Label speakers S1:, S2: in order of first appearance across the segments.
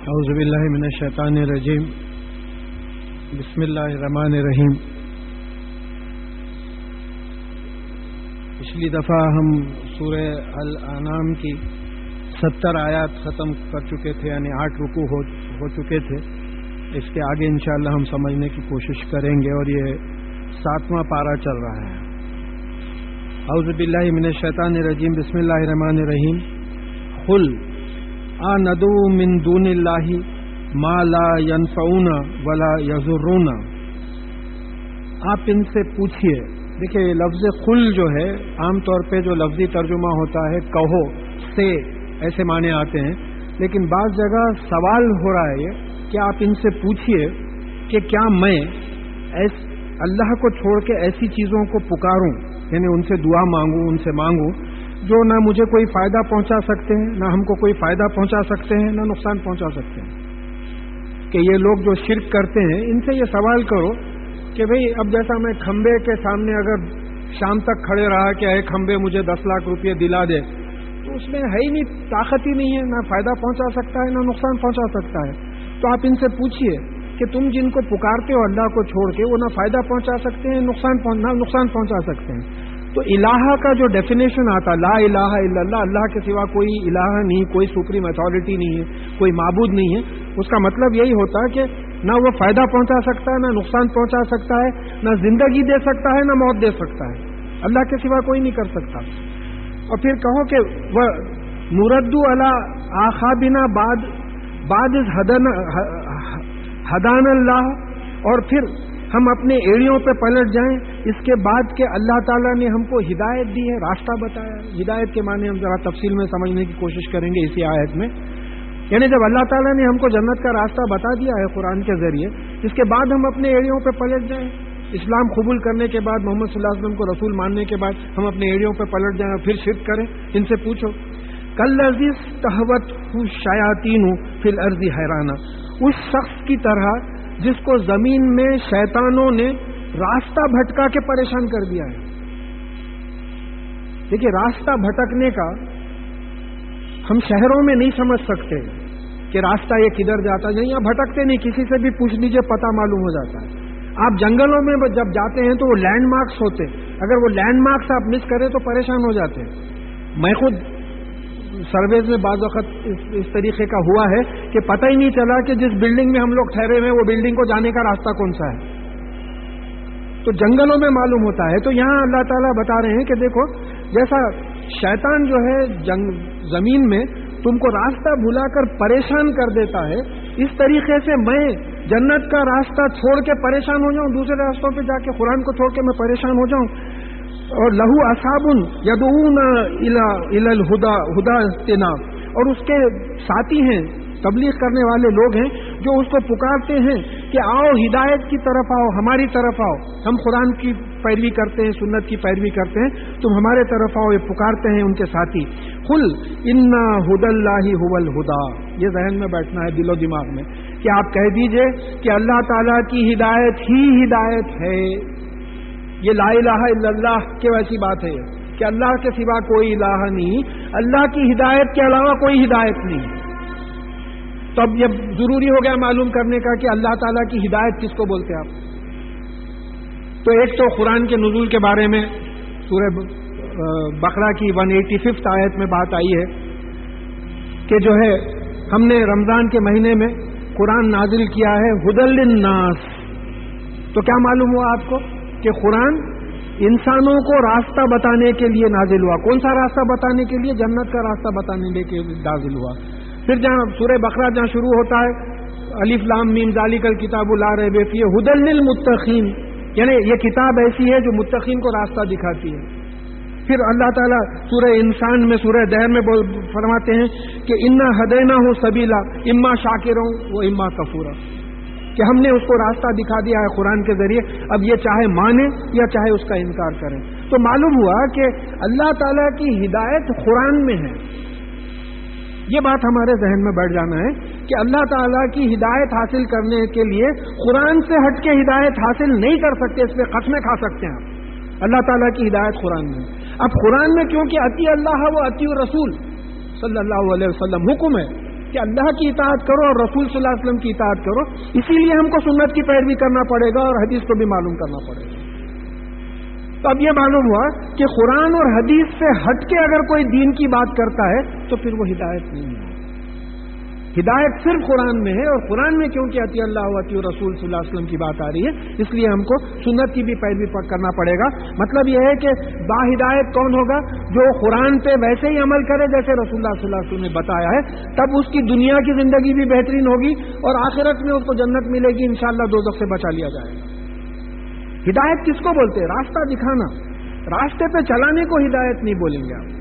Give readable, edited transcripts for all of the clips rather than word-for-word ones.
S1: اعوذ باللہ من الشیطان الرجیم بسم اللہ الرحمن الرحیم. پچھلی دفعہ ہم سورہ الانعام کی 70 آیات ختم کر چکے تھے، یعنی 8 رکوع ہو چکے تھے. اس کے آگے انشاءاللہ ہم سمجھنے کی کوشش کریں گے، اور یہ 7واں پارہ چل رہا ہے. اعوذ باللہ من الشیطان الرجیم بسم اللہ الرحمن الرحیم. قل ندعو من دون اللہ ما لا ينفعنا ولا يضرنا. آپ ان سے پوچھئے. دیکھیں لفظ قل جو ہے عام طور پہ جو لفظی ترجمہ ہوتا ہے کہو سے، ایسے معنی آتے ہیں، لیکن بعض جگہ سوال ہو رہا ہے کہ آپ ان سے پوچھئے کہ کیا میں اللہ کو چھوڑ کے ایسی چیزوں کو پکاروں، یعنی ان سے دعا مانگوں، ان سے مانگوں جو نہ مجھے کوئی فائدہ پہنچا سکتے ہیں، نہ ہم کو کوئی فائدہ پہنچا سکتے ہیں، نہ نقصان پہنچا سکتے ہیں. کہ یہ لوگ جو شرک کرتے ہیں ان سے یہ سوال کرو کہ بھئی اب جیسا میں کھمبے کے سامنے اگر شام تک کھڑے رہا کہ اے کھمبے مجھے 10 لاکھ روپے دلا دے، تو اس میں ہے ہی نہیں، طاقت ہی نہیں ہے، نہ فائدہ پہنچا سکتا ہے نہ نقصان پہنچا سکتا ہے. تو آپ ان سے پوچھئے کہ تم جن کو پکارتے ہو اللہ کو چھوڑ کے، وہ نہ فائدہ پہنچا سکتے ہیں نہ نقصان پہنچا سکتے ہیں. تو الہ کا جو ڈیفینیشن آتا لا الہ الا اللہ، اللہ کے سوا کوئی الہ نہیں، کوئی سپریم اتھارٹی نہیں ہے، کوئی معبود نہیں ہے، اس کا مطلب یہی ہوتا ہے کہ نہ وہ فائدہ پہنچا سکتا ہے، نہ نقصان پہنچا سکتا ہے، نہ زندگی دے سکتا ہے، نہ موت دے سکتا ہے. اللہ کے سوا کوئی نہیں کر سکتا. اور پھر کہو کہ وہ نردو علی اعقابنا بعد ہدان اللہ، اور پھر ہم اپنے ایڑیوں پہ پلٹ جائیں اس کے بعد کہ اللہ تعالیٰ نے ہم کو ہدایت دی ہے، راستہ بتایا ہے. ہدایت کے معنی ہم ذرا تفصیل میں سمجھنے کی کوشش کریں گے اسی آیت میں. یعنی جب اللہ تعالیٰ نے ہم کو جنت کا راستہ بتا دیا ہے قرآن کے ذریعے، اس کے بعد ہم اپنے ایڑیوں پہ پلٹ جائیں. اسلام قبول کرنے کے بعد، محمد صلی اللہ علیہ وسلم کو رسول ماننے کے بعد ہم اپنے ایڑیوں پہ پلٹ جائیں اور پھر شرک کریں. ان سے پوچھو کالذی استہوتہ الشیاطین فی الارض حیرانہ، اس شخص کی طرح جس کو زمین میں شیطانوں نے راستہ بھٹکا کے پریشان کر دیا ہے. دیکھیے راستہ بھٹکنے کا ہم شہروں میں نہیں سمجھ سکتے کہ راستہ یہ کدھر جاتا ہے، یہاں بھٹکتے نہیں، کسی سے بھی پوچھ لیجئے پتہ معلوم ہو جاتا ہے. آپ جنگلوں میں جب جاتے ہیں تو وہ لینڈ مارکس ہوتے ہیں، اگر وہ لینڈ مارکس آپ مس کریں تو پریشان ہو جاتے ہیں. میں خود سرویز میں بعض وقت اس طریقے کا ہوا ہے کہ پتہ ہی نہیں چلا کہ جس بلڈنگ میں ہم لوگ ٹھہرے ہوئے وہ بلڈنگ کو جانے کا راستہ کون سا ہے. تو جنگلوں میں معلوم ہوتا ہے. تو یہاں اللہ تعالیٰ بتا رہے ہیں کہ دیکھو جیسا شیطان جو ہے زمین میں تم کو راستہ بھلا کر پریشان کر دیتا ہے، اس طریقے سے میں جنت کا راستہ چھوڑ کے پریشان ہو جاؤں، دوسرے راستوں پہ جا کے قرآن کو چھوڑ کے میں پریشان ہو جاؤں. اور لہو اصحاب یدعون الی الہدی اجتناب، اور اس کے ساتھی ہیں، تبلیغ کرنے والے لوگ ہیں جو اس کو پکارتے ہیں کہ آؤ ہدایت کی طرف آؤ، ہماری طرف آؤ، ہم قرآن کی پیروی کرتے ہیں، سنت کی پیروی کرتے ہیں، تم ہمارے طرف آؤ. یہ پکارتے ہیں ان کے ساتھی. قل ان ھدی اللہ ھو الھدی، یہ ذہن میں بیٹھنا ہے، دل و دماغ میں، کہ آپ کہہ دیجئے کہ اللہ تعالیٰ کی ہدایت ہی ہدایت ہے. یہ لا الہ الا اللہ کی ویسی بات ہے کہ اللہ کے سوا کوئی الہ نہیں، اللہ کی ہدایت کے علاوہ کوئی ہدایت نہیں. تو اب یہ ضروری ہو گیا معلوم کرنے کا کہ اللہ تعالیٰ کی ہدایت کس کو بولتے ہیں آپ. تو ایک تو قرآن کے نزول کے بارے میں سورہ بقرہ کی 185 آیت میں بات آئی ہے کہ جو ہے ہم نے رمضان کے مہینے میں قرآن نازل کیا ہے ھدی للناس. تو کیا معلوم ہوا آپ کو کہ قرآن انسانوں کو راستہ بتانے کے لیے نازل ہوا. کون سا راستہ بتانے کے لیے؟ جنت کا راستہ بتانے کے لیے نازل ہوا. پھر جہاں سورہ بقرہ جہاں شروع ہوتا ہے الف لام میم ذالک الکتاب لا ریب فیہ ھدی للمتقین، یعنی یہ کتاب ایسی ہے جو متقین کو راستہ دکھاتی ہے. پھر اللہ تعالیٰ سورہ انسان میں، سورہ دہر میں فرماتے ہیں کہ انا ھدیناہ سبیلا اما شاکرا و اما کفورا، کہ ہم نے اس کو راستہ دکھا دیا ہے قرآن کے ذریعے، اب یہ چاہے مانے یا چاہے اس کا انکار کریں. تو معلوم ہوا کہ اللہ تعالیٰ کی ہدایت قرآن میں ہے. یہ بات ہمارے ذہن میں بیٹھ جانا ہے کہ اللہ تعالیٰ کی ہدایت حاصل کرنے کے لیے قرآن سے ہٹ کے ہدایت حاصل نہیں کر سکتے، اس پہ قسمیں کھا سکتے ہیں آپ. اللہ تعالیٰ کی ہدایت قرآن میں. اب قرآن میں کیونکہ اطیع اللہ و اطیع الرسول صلی اللہ علیہ وسلم حکم ہے کہ اللہ کی اطاعت کرو اور رسول صلی اللہ علیہ وسلم کی اطاعت کرو. اسی لیے ہم کو سنت کی پیروی کرنا پڑے گا اور حدیث کو بھی معلوم کرنا پڑے گا. تو اب یہ معلوم ہوا کہ قرآن اور حدیث سے ہٹ کے اگر کوئی دین کی بات کرتا ہے تو پھر وہ ہدایت نہیں ہے. ہدایت صرف قرآن میں ہے، اور قرآن میں کیونکہ اطیع اللہ و اطیع رسول صلی اللہ علیہ وسلم کی بات آ رہی ہے، اس لیے ہم کو سنت کی بھی پیروی کرنا پڑے گا. مطلب یہ ہے کہ با ہدایت کون ہوگا؟ جو قرآن پہ ویسے ہی عمل کرے جیسے رسول اللہ صلی اللہ علیہ وسلم نے بتایا ہے. تب اس کی دنیا کی زندگی بھی بہترین ہوگی اور آخرت میں اس کو جنت ملے گی، انشاءاللہ دوزخ سے بچا لیا جائے گا. ہدایت کس کو بولتے ہیں؟ راستہ دکھانا. راستے پہ چلانے کو ہدایت نہیں بولیں گے آپ.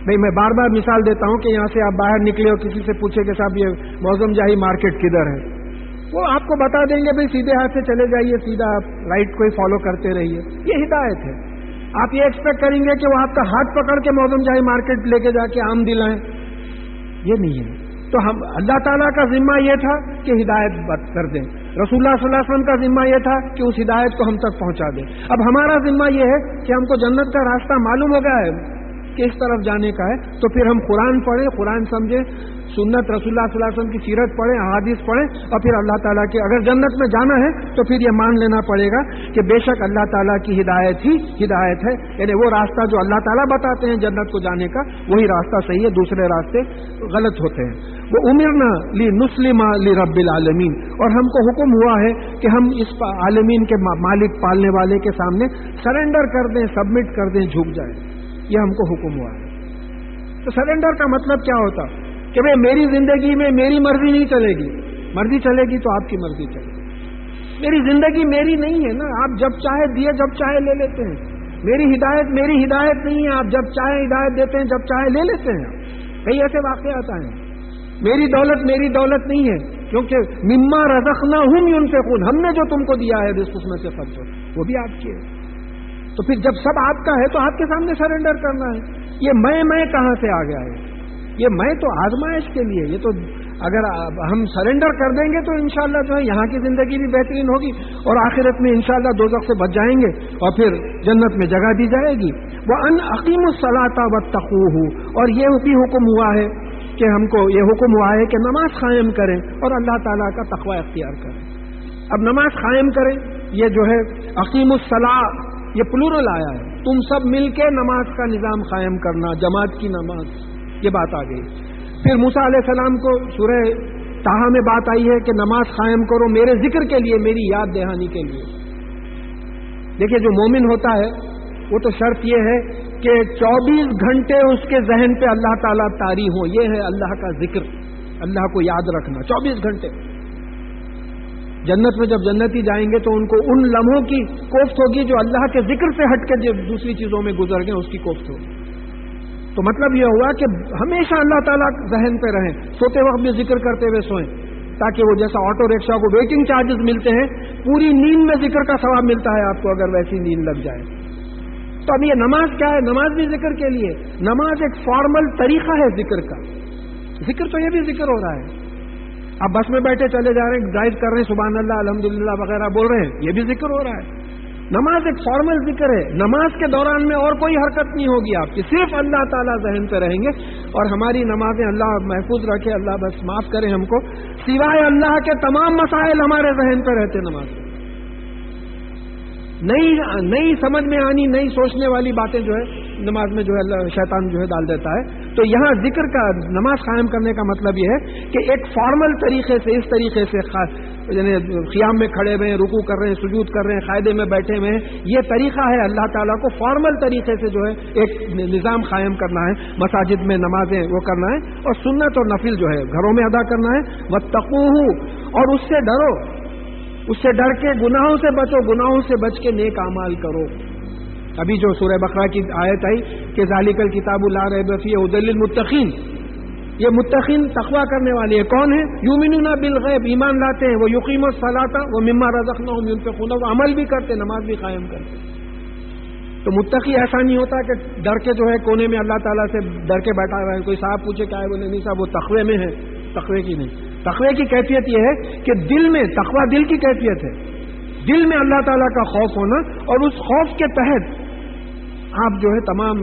S1: بھئی میں بار بار مثال دیتا ہوں کہ یہاں سے آپ باہر نکلے اور کسی سے پوچھے کہ صاحب یہ موزم جاہی مارکیٹ کدھر ہے، وہ آپ کو بتا دیں گے بھئی سیدھے ہاتھ سے چلے جائیے، سیدھا آپ رائٹ کو ہی فالو کرتے رہیے. یہ ہدایت ہے. آپ یہ ایکسپیکٹ کریں گے کہ وہ آپ کا ہاتھ پکڑ کے موزم جاہی مارکیٹ لے کے جا کے آم دلائیں، یہ نہیں ہے. تو ہم اللہ تعالیٰ کا ذمہ یہ تھا کہ ہدایت کر دیں، رسول اللہ صلی اللہ علیہ وسلم کا ذمہ یہ تھا کہ اس ہدایت کو ہم تک پہنچا دیں. اب ہمارا ذمہ یہ ہے کہ ہم کو جنت کا راستہ معلوم ہو گیا ہے کہ اس طرف جانے کا ہے، تو پھر ہم قرآن پڑھیں، قرآن سمجھیں، سنت رسول اللہ صلی اللہ علیہ وسلم کی سیرت پڑھیں، احادیث پڑھیں، اور پھر اللہ تعالیٰ کے اگر جنت میں جانا ہے تو پھر یہ مان لینا پڑے گا کہ بے شک اللہ تعالیٰ کی ہدایت ہی ہدایت ہے. یعنی وہ راستہ جو اللہ تعالیٰ بتاتے ہیں جنت کو جانے کا، وہی راستہ صحیح ہے، دوسرے راستے غلط ہوتے ہیں. وہ امرنا لنسلم لرب العالمین، اور ہم کو حکم ہوا ہے کہ ہم اس عالمین کے مالک پالنے والے کے سامنے سرنڈر کر دیں، سبمٹ کر دیں، جھک جائیں. یہ ہم کو حکم ہوا ہے. تو سرنڈر کا مطلب کیا ہوتا کہ بھئی میری زندگی میں میری مرضی نہیں چلے گی، مرضی چلے گی تو آپ کی مرضی چلے گی. میری زندگی میری نہیں ہے نا، آپ جب چاہے دیے جب چاہے لے لیتے ہیں. میری ہدایت نہیں ہے، آپ جب چاہے ہدایت دیتے ہیں، جب چاہے لے لیتے ہیں. کئی ایسے واقعات آئے ہیں. میری دولت نہیں ہے، کیونکہ مما رزقناہم ينفقون، ہم نے جو تم کو دیا ہے رزق اس میں سے خرچ ہو، وہ بھی آپ کی ہے. تو پھر جب سب آپ کا ہے تو آپ کے سامنے سرنڈر کرنا ہے. یہ میں کہاں سے آ گیا ہے؟ یہ میں تو آزمائش کے لیے. یہ تو اگر ہم سرنڈر کر دیں گے تو انشاءاللہ جو ہے یہاں کی زندگی بھی بہترین ہوگی اور آخرت میں انشاءاللہ دوزخ سے بچ جائیں گے اور پھر جنت میں جگہ دی جائے گی. وَأَنْ أَقِيمُوا الصَّلَاةَ وَاتَّقُوهُ، اور یہ بھی حکم ہوا ہے کہ ہم کو یہ حکم ہوا ہے کہ نماز قائم کریں اور اللہ تعالیٰ کا تقوی اختیار کریں. اب نماز قائم کریں، یہ جو ہے اقیم الصلاۃ، یہ پلورل آیا ہے. تم سب مل کے نماز کا نظام قائم کرنا، جماعت کی نماز، یہ بات آ گئی. پھر موسیٰ علیہ السلام کو سورہ طٰہٰ میں بات آئی ہے کہ نماز قائم کرو میرے ذکر کے لیے، میری یاد دہانی کے لیے. دیکھیے جو مومن ہوتا ہے وہ تو شرط یہ ہے کہ 24 گھنٹے اس کے ذہن پہ اللہ تعالیٰ طاری ہو. یہ ہے اللہ کا ذکر، اللہ کو یاد رکھنا 24 گھنٹے. جنت میں جب جنتی جائیں گے تو ان کو ان لمحوں کی کوفت ہوگی جو اللہ کے ذکر سے ہٹ کے جب دوسری چیزوں میں گزر گئے، اس کی کوفت ہوگی. تو مطلب یہ ہوا کہ ہمیشہ اللہ تعالیٰ ذہن پہ رہیں، سوتے وقت بھی ذکر کرتے ہوئے سوئیں، تاکہ وہ جیسا آٹو رکشا کو ویٹنگ چارجز ملتے ہیں، پوری نیند میں ذکر کا ثواب ملتا ہے آپ کو اگر ویسی نیند لگ جائے. تو اب یہ نماز کیا ہے؟ نماز بھی ذکر کے لیے. نماز ایک فارمل طریقہ ہے ذکر کا. ذکر تو یہ بھی ذکر ہو رہا ہے. آپ بس میں بیٹھے چلے جا رہے ہیں، ڈرائیو کر رہے ہیں، سبحان اللہ الحمدللہ وغیرہ بول رہے ہیں، یہ بھی ذکر ہو رہا ہے. نماز ایک فارمل ذکر ہے. نماز کے دوران میں اور کوئی حرکت نہیں ہوگی آپ کی، صرف اللہ تعالیٰ ذہن پہ رہیں گے. اور ہماری نمازیں اللہ محفوظ رکھے، اللہ بس معاف کرے ہم کو، سوائے اللہ کے تمام مسائل ہمارے ذہن پہ رہتے. نماز نئی سمجھ میں آنی، نئی سوچنے والی باتیں جو ہے نماز میں جو ہے اللہ شیطان جو ہے ڈال دیتا ہے. تو یہاں ذکر کا نماز قائم کرنے کا مطلب یہ ہے کہ ایک فارمل طریقے سے، اس طریقے سے یعنی قیام میں کھڑے ہوئے ہیں، رکوع کر رہے ہیں، سجود کر رہے ہیں، قاعدے میں بیٹھے ہوئے ہیں، یہ طریقہ ہے اللہ تعالیٰ کو فارمل طریقے سے جو ہے ایک نظام قائم کرنا ہے. مساجد میں نمازیں وہ کرنا ہے، اور سنت اور نفل جو ہے گھروں میں ادا کرنا ہے. وَاتَّقُوهُ، اور اس سے ڈرو، اس سے ڈر کے گناہوں سے بچو، گناہوں سے بچ کے نیک اعمال کرو. ابھی جو سورہ بقرہ کی آیت آئی کہ ذالک الکتاب لا ریب فیہ ھدی للمتقین، یہ متقین تقوی کرنے والے ہیں. کون ہیں؟ یؤمنون بالغیب، ایمان لاتے ہیں. وہ یقیمون الصلاۃ ومما رزقناہم ينفقون، وہ عمل بھی کرتے، نماز بھی قائم کرتے. تو متقی ایسا نہیں ہوتا کہ ڈر کے جو ہے کونے میں اللہ تعالیٰ سے ڈر کے بیٹھا ہوا ہے. کوئی صاحب پوچھے کیا ہے، بولے نہیں صاحب وہ تقوی میں ہے. تقوی کی نہیں، تقوی کی کیفیت یہ ہے کہ دل میں، تقوی دل کی کیفیت ہے، دل میں اللہ تعالیٰ کا خوف ہونا، اور اس خوف کے تحت آپ جو ہے تمام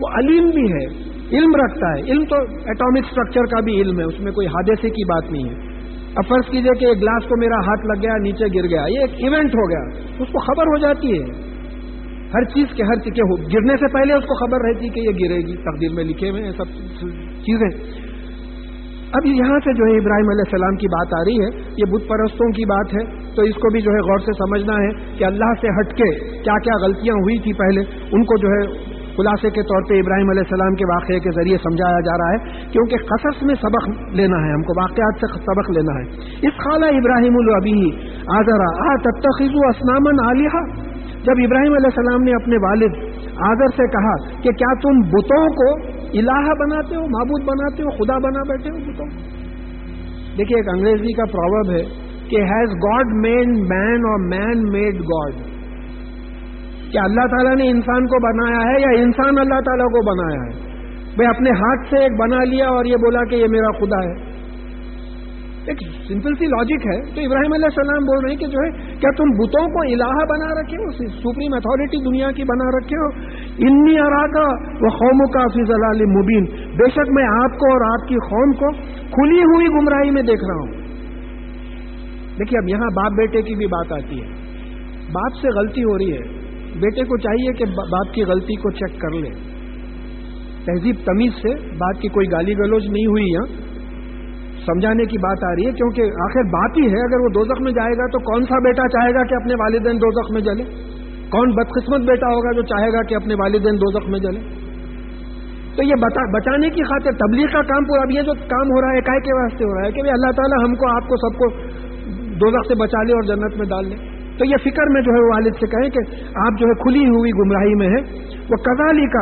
S1: وہ علیم بھی ہے، علم رکھتا ہے. علم تو ایٹامک اسٹرکچر کا بھی علم ہے، اس میں کوئی حادثے کی بات نہیں ہے. اب فرض کیجئے کہ ایک گلاس کو میرا ہاتھ لگ گیا، نیچے گر گیا، یہ ایک ایونٹ ہو گیا، اس کو خبر ہو جاتی ہے ہر چیز کے، ہر چیز کے گرنے سے پہلے اس کو خبر رہتی کہ یہ گرے گی، تقدیر میں لکھے ہوئے ہیں سب چیزیں. اب یہاں سے جو ہے ابراہیم علیہ السلام کی بات آ رہی ہے، یہ بت پرستوں کی بات ہے، تو اس کو بھی جو ہے غور سے سمجھنا ہے کہ اللہ سے ہٹ کے کیا کیا غلطیاں ہوئی تھی پہلے، ان کو جو ہے خلاصے کے طور پہ ابراہیم علیہ السلام کے واقعے کے ذریعے سمجھایا جا رہا ہے، کیونکہ قصص میں سبق لینا ہے، ہم کو واقعات سے سبق لینا ہے. اس قال ابراہیم لابیہ آزرا اتتخذوا اصناما آلہہ، جب ابراہیم علیہ السلام نے اپنے والد آزر سے کہا کہ کیا تم بتوں کو الہ بناتے ہو، معبود بناتے ہو، خدا بنا بیٹھے ہو بتوں. دیکھیے ایک انگریزی کا پروورب ہے کہ ہیز گاڈ میڈ مین اور مین میڈ گاڈ، کیا اللہ تعالیٰ نے انسان کو بنایا ہے یا انسان اللہ تعالیٰ کو بنایا ہے؟ بھائی اپنے ہاتھ سے ایک بنا لیا اور یہ بولا کہ یہ میرا خدا ہے. ایک سمپل سی لاجک ہے. تو ابراہیم علیہ السلام بول رہے ہیں کہ جو ہے کیا تم بتوں کو الہ بنا رکھے ہو، سپریم اتھارٹی دنیا کی بنا رکھے ہو. انی اراکا وقومکا فی ضلال مبین، بے شک میں آپ کو اور آپ کی قوم کو کھلی ہوئی گمراہی میں دیکھ رہا ہوں. دیکھیے اب یہاں باپ بیٹے کی بھی بات آتی ہے. باپ سے غلطی ہو رہی ہے، بیٹے کو چاہیے کہ باپ کی غلطی کو چیک کر لے، تہذیب تمیز سے، بات کی کوئی گالی گلوچ نہیں ہوئی، یہاں سمجھانے کی بات آ رہی ہے، کیونکہ آخر بات ہی ہے. اگر وہ دوزخ میں جائے گا تو کون سا بیٹا چاہے گا کہ اپنے والدین دوزخ میں جلے؟ کون بدقسمت بیٹا ہوگا جو چاہے گا کہ اپنے والدین دوزخ میں جلے؟ تو یہ بچانے کی خاطر تبلیغ کا کام پورا. اب یہ جو کام ہو رہا ہے کائے کے واسطے ہو رہا ہے کہ اللہ تعالیٰ ہم کو، آپ کو، سب کو دوزخ سے بچا لے اور جنت میں ڈال لے. تو یہ فکر میں جو ہے والد سے کہیں کہ آپ جو ہے کھلی ہوئی گمراہی میں ہے. وہ کذالک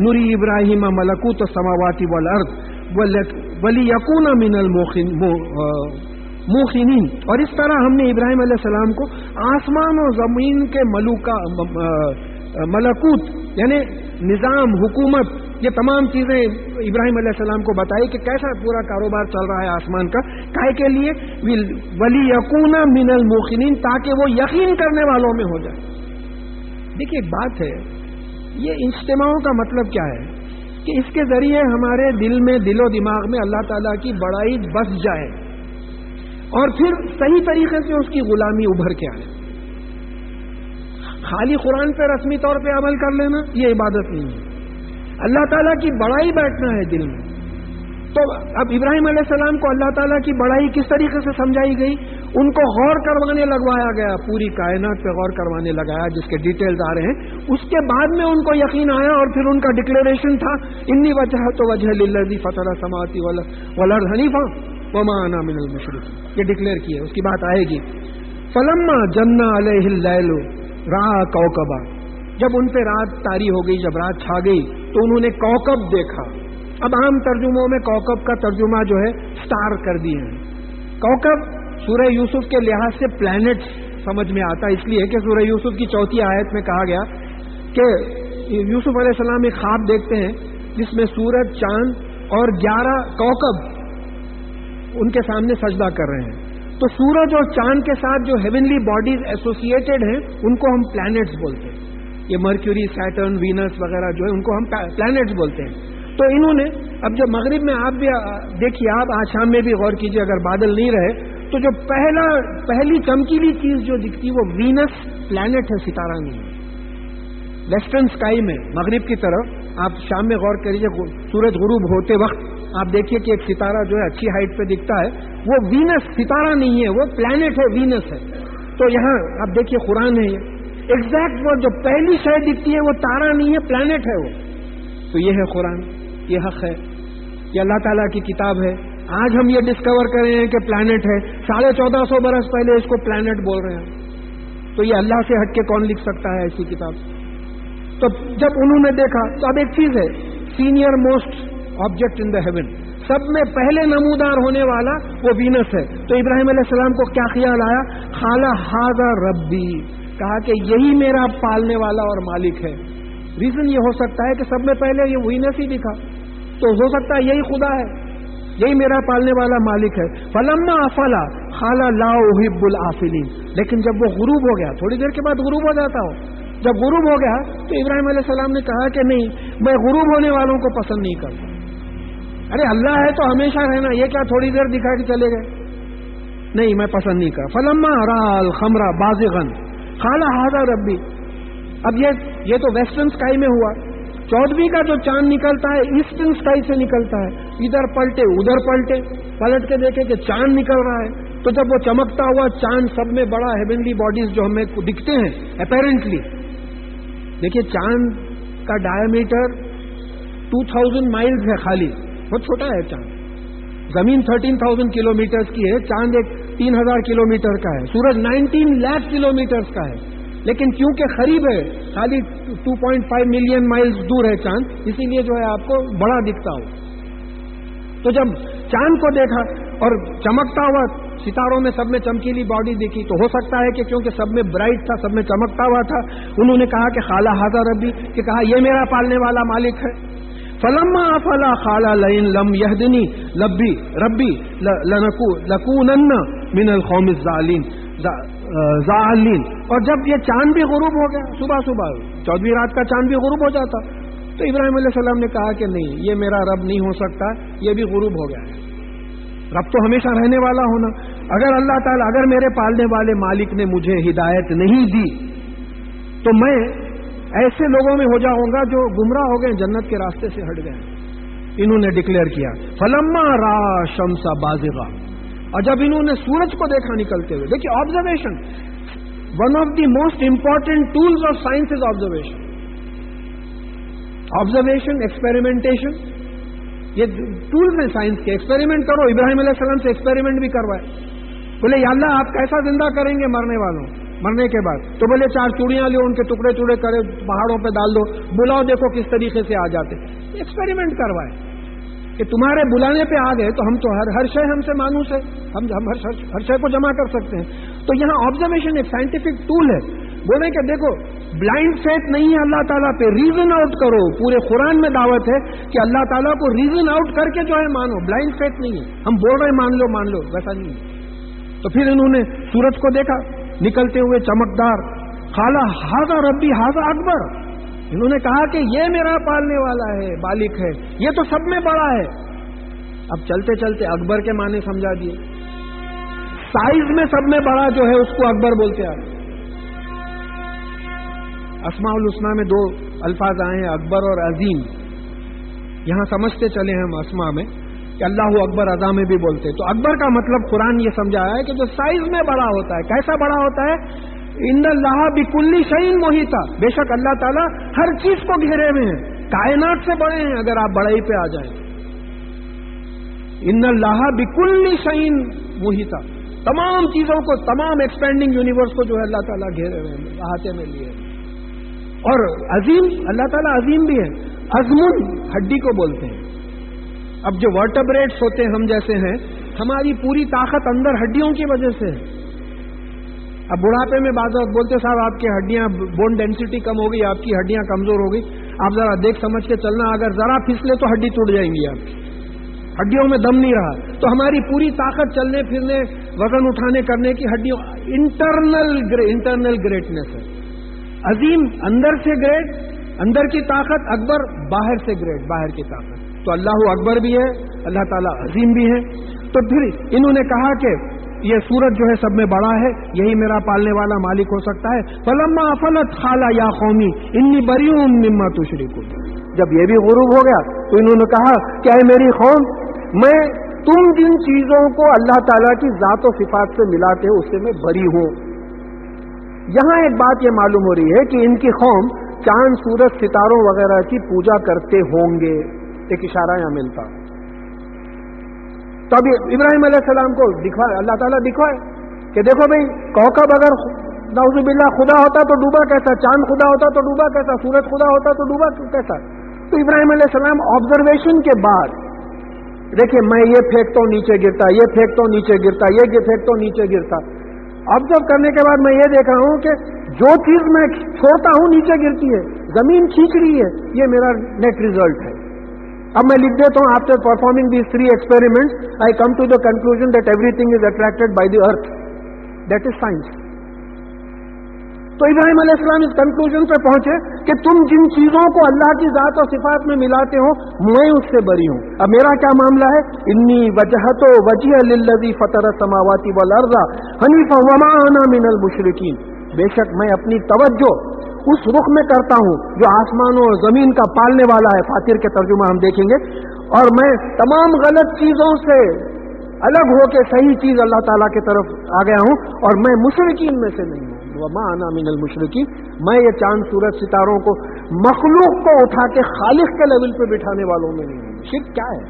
S1: نری ابراہیم ملکوت السماوات والارض ولیکون من الموقنین، اور اس طرح ہم نے ابراہیم علیہ السلام کو آسمان و زمین کے ملکوت یعنی نظام، حکومت، یہ تمام چیزیں ابراہیم علیہ السلام کو بتائی کہ کیسا پورا کاروبار چل رہا ہے آسمان کا، کائے کے لیے وَلِيَكُونَ مِنَ الْمُوقِنِينَ، تاکہ وہ یقین کرنے والوں میں ہو جائے. دیکھیے ایک بات ہے، یہ اجتماعوں کا مطلب کیا ہے کہ اس کے ذریعے ہمارے دل میں، دل و دماغ میں اللہ تعالیٰ کی بڑائی بس جائے اور پھر صحیح طریقے سے اس کی غلامی ابھر کے آئے. خالی قرآن پہ رسمی طور پہ عمل کر لینا یہ عبادت نہیں ہے، اللہ تعالیٰ کی بڑائی بیٹھنا ہے دل میں. تو اب ابراہیم علیہ السلام کو اللہ تعالیٰ کی بڑائی کس طریقے سے سمجھائی گئی؟ ان کو غور کروانے لگوایا گیا، پوری کائنات پہ غور کروانے لگایا جس کے ڈیٹیلز آ رہے ہیں. اس کے بعد میں ان کو یقین آیا اور پھر ان کا ڈکلیریشن تھا انی وجہت وجہ للذی فطر السماوات والارض حنیفا وما انا من المشرکین، یہ ڈکلیئر کیا. اس کی بات آئے گی. فلما جن علیہ اللیل رأى کوکبا، جب ان پہ رات طاری ہو گئی، جب رات چھا گئی تو انہوں نے کوکب دیکھا. اب عام ترجموں میں کوکب کا ترجمہ جو ہے سٹار کر دیے ہیں. کوکب سورہ یوسف کے لحاظ سے پلانٹ سمجھ میں آتا، اس لیے کہ سورہ یوسف کی 4 آیت میں کہا گیا کہ یوسف علیہ السلام ایک خواب دیکھتے ہیں جس میں سورج، چاند اور 11 کوکب ان کے سامنے سجدہ کر رہے ہیں. تو سورج اور چاند کے ساتھ جو ہیونلی باڈیز ایسوسیٹڈ ہیں ان کو ہم پلانٹس بولتے ہیں. یہ مرکیوری، سیٹرن، وینس وغیرہ جو ہے ان کو ہم پلانٹس بولتے ہیں. تو انہوں نے اب جب مغرب میں آپ بھی دیکھیے، آپ آج شام میں بھی غور کیجیے، اگر بادل نہیں رہے تو جو پہلی چمکیلی چیز جو دکھتی وہ وینس پلانٹ ہے، ستارہ نہیں ہے. ویسٹرن اسکائی میں مغرب کی طرف آپ شام میں غور کریے، سورج غروب ہوتے وقت آپ دیکھیے کہ ایک ستارہ جو ہے اچھی ہائٹ پہ دکھتا ہے، وہ وینس ستارہ نہیں ہے، وہ پلانٹ ہے، وینس ہے. تو یہاں آپ دیکھیے قرآن ہے، یہ ایگزیکٹ وہ جو پہلی شے دکھتی ہے وہ تارہ نہیں ہے، پلانٹ ہے وہ. تو یہ ہے قرآن، یہ حق ہے، یہ اللہ تعالیٰ کی کتاب ہے. آج ہم یہ ڈسکور کر رہے ہیں کہ پلانٹ ہے، 1450 برس پہلے اس کو پلانٹ بول رہے ہیں. تو یہ اللہ سے ہٹ کے کون لکھ سکتا ہے ایسی کتاب؟ تو جب انہوں نے دیکھا تو اب ایک چیز ہے، سینئر موسٹ آبجیکٹ ان دا ہیون، سب میں پہلے نمودار ہونے والا وہ وینس ہے. تو ابراہیم علیہ السلام کو کیا خیال آیا؟ خالا ھذا ربی، کہا کہ یہی میرا پالنے والا اور مالک ہے. ریزن یہ ہو سکتا ہے کہ سب میں پہلے یہ وینس ہی دکھا، تو ہو سکتا ہے یہی خدا ہے، یہی میرا پالنے والا مالک ہے. فلما افلا خالا لا احب الافلین، لیکن جب وہ غروب ہو گیا، تھوڑی دیر کے بعد غروب ہو جاتا ہو، جب غروب ہو گیا تو ابراہیم علیہ السلام نے کہا کہ نہیں، میں غروب ہونے والوں کو پسند نہیں کرتا. ارے اللہ ہے تو ہمیشہ رہنا، یہ کیا تھوڑی دیر دکھا کے چلے گئے؟ نہیں، میں پسند نہیں کرتا. فلما رأى الخمر بازغا قال هذا ربی. اب یہ تو ویسٹرن اسکائی میں ہوا. 14ویں کا جو چاند نکلتا ہے ایسٹرن اسکائی سے نکلتا ہے، ادھر پلٹے ادھر پلٹے، پلٹ کے دیکھے کہ چاند نکل رہا ہے. تو جب وہ چمکتا ہوا چاند، سب میں بڑا ہیونلی باڈیز جو ہمیں دکھتے ہیں اپیرنٹلی، دیکھیے چاند کا ڈائیمیٹر 2000 مائلز ہے خالی، بہت چھوٹا ہے چاند. زمین 13,000 کلومیٹرز کی ہے، چاند ایک 3,000 کلومیٹر کا ہے، سورج 19 لاکھ کلومیٹرز کا ہے. لیکن کیونکہ قریب ہے، خالی 2.5 ملین مائلز دور ہے چاند، اسی لیے جو ہے آپ کو بڑا دکھتا ہو. تو جب چاند کو دیکھا اور چمکتا ہوا ستاروں میں سب میں چمکیلی باڈی دیکھی، تو ہو سکتا ہے کہ کیونکہ سب میں برائٹ تھا، سب میں چمکتا ہوا تھا، انہوں نے کہا کہ خالا ھذا ربی، کہ کہا یہ میرا پالنے والا مالک ہے. فلما افلا قال لئن لم يهدني ربي لنكونن من القوم الضالين. اور جب یہ چاند بھی غروب ہو گیا، صبح 14ویں رات کا چاند بھی غروب ہو جاتا، تو ابراہیم علیہ السلام نے کہا کہ نہیں، یہ میرا رب نہیں ہو سکتا، یہ بھی غروب ہو گیا ہے. رب تو ہمیشہ رہنے والا ہونا. اگر اللہ تعالیٰ، اگر میرے پالنے والے مالک نے مجھے ہدایت نہیں دی تو میں ایسے لوگوں میں ہو جاؤں گا جو گمراہ ہو گئے، جنت کے راستے سے ہٹ گئے. انہوں نے ڈکلیئر کیا فلما را شمس بازغا. اور جب انہوں نے سورج کو دیکھا نکلتے ہوئے، دیکھیے observation, one of the most important tools of science is observation. Observation, experimentation, یہ ٹولز ہیں سائنس کے. ایکسپیریمنٹ کرو. ابراہیم علیہ السلام سے ایکسپیریمنٹ بھی کروائے. بولے یا اللہ آپ کیسا زندہ کریں گے مرنے کے بعد؟ تو بولے 4 چوڑیاں لو، ان کے ٹکڑے ٹکڑے کرے پہاڑوں پہ ڈال دو، بلاؤ دیکھو کس طریقے سے آ جاتے. ایکسپیریمنٹ کروائے کہ تمہارے بلانے پہ آ گئے تو ہم تو ہر شے ہم سے مانوس ہے، ہم ہر شے کو جمع کر سکتے ہیں. تو یہاں آبزرویشن ایک سائنٹیفک ٹول ہے. بولے کہ دیکھو بلائنڈ فیتھ نہیں ہے اللہ تعالیٰ پہ، ریزن آؤٹ کرو. پورے قرآن میں دعوت ہے کہ اللہ تعالیٰ کو ریزن آؤٹ کر کے جو ہے مانو. بلائنڈ فیتھ نہیں ہے، ہم بول رہے مان لو، ویسا نہیں ہے. تو پھر انہوں نے سورج کو دیکھا نکلتے ہوئے چمکدار. قال ھذا ربی ھذا اکبر. انہوں نے کہا کہ یہ میرا پالنے والا ہے، مالک ہے، یہ تو سب میں بڑا ہے. اب چلتے چلتے اکبر کے معنی سمجھا دیے. سائز میں سب میں بڑا جو ہے اس کو اکبر بولتے ہیں. اسماء الحسنی میں 2 الفاظ آئے ہیں، اکبر اور عظیم. یہاں سمجھتے چلے ہم اسماء میں کہ اللہ اکبر اعظم میں بھی بولتے. تو اکبر کا مطلب قرآن یہ سمجھایا ہے کہ جو سائز میں بڑا ہوتا ہے. کیسا بڑا ہوتا ہے؟ ان اللہ بکل شیء محیط. بے شک اللہ تعالیٰ ہر چیز کو گھیرے ہوئے ہیں، کائنات سے بڑے ہیں اگر آپ بڑائی پہ آ جائیں. ان اللہ بکل شیء محیط. تمام چیزوں کو، تمام ایکسپینڈنگ یونیورس کو جو ہے اللہ تعالیٰ گھیرے ہوئے ہیں، احاطے میں لیے. اور عظیم، اللہ تعالیٰ عظیم بھی ہے. عظم ہڈی کو بولتے ہیں. اب جو ورٹبریٹس ہوتے ہیں ہم جیسے ہیں، ہماری پوری طاقت اندر ہڈیوں کی وجہ سے ہے. اب بڑھاپے میں بعض وقت بولتے صاحب آپ کی ہڈیاں، بون ڈینسٹی کم ہو گئی، آپ کی ہڈیاں کمزور ہو گئی. آپ ذرا دیکھ سمجھ کے چلنا، اگر ذرا پھسلے تو ہڈی ٹوٹ جائیں گی. آپ کی ہڈیوں میں دم نہیں رہا. تو ہماری پوری طاقت چلنے پھرنے، وزن اٹھانے کرنے کی ہڈیوں، انٹرنل گریٹنس ہے. عظیم اندر سے گریٹ، اندر کی طاقت. اکبر باہر سے گریٹ، باہر کی طاقت. تو اللہ اکبر بھی ہے، اللہ تعالیٰ عظیم بھی ہے. تو پھر انہوں نے کہا کہ یہ سورج جو ہے سب میں بڑا ہے، یہی میرا پالنے والا مالک ہو سکتا ہے. فلما افلت قال یا قومی انی بریء مما تشرکون. جب یہ بھی غروب ہو گیا تو انہوں نے کہا کہ اے میری قوم، میں تم جن چیزوں کو اللہ تعالیٰ کی ذات و صفات سے ملاتے ہو اس سے میں بری ہوں. یہاں ایک بات یہ معلوم ہو رہی ہے کہ ان کی قوم چاند، سورج، ستاروں وغیرہ کی پوجا کرتے ہوں گے. ایک اشارہ یہاں ملتا. تو ابھی ابراہیم علیہ السلام کو دکھوائے، اللہ تعالیٰ دکھوائے کہ دیکھو بھائی، کوکب اگر نعوذ باللہ خدا ہوتا تو ڈوبا کیسا، چاند خدا ہوتا تو ڈوبا کیسا، سورج خدا ہوتا تو ڈوبا کیسا. تو ابراہیم علیہ السلام آبزرویشن کے بعد دیکھیں، میں یہ پھینکتا ہوں نیچے گرتا، یہ پھینکتا ہوں نیچے گرتا، یہ پھینکتا ہوں نیچے گرتا. آبزرو کرنے کے بعد میں یہ دیکھ رہا ہوں کہ جو چیز میں چھوڑتا ہوں نیچے گرتی ہے، زمین کھینچ رہی ہے. یہ میرا نیٹ ریزلٹ ہے. اب میں لکھ دیتا ہوں، after performing these 3 experiments I come to the conclusion that ایوری تھنگ is attracted by the earth. That is science. تو ابراہیم علیہ السلام اس کنکلوژن پہ پہنچے کہ تم جن چیزوں کو اللہ کی ذات اور صفات میں ملاتے ہو میں اس سے بری ہوں. اب میرا کیا معاملہ ہے؟ انی وجہت وجہ للذی فطر السماوات والارض حنیفا وما انا من المشرکین. بے شک میں اپنی توجہ اس رخ میں کرتا ہوں جو آسمانوں اور زمین کا پالنے والا ہے. فاطر کے ترجمہ ہم دیکھیں گے. اور میں تمام غلط چیزوں سے الگ ہو کے صحیح چیز اللہ تعالیٰ کی طرف آ گیا ہوں اور میں مشرکین میں سے نہیں ہوں. وما انا من المشرکین. میں یہ چاند سورج ستاروں کو مخلوق کو اٹھا کے خالق کے لیول پہ بٹھانے والوں میں نہیں ہوں. شرک کیا ہے؟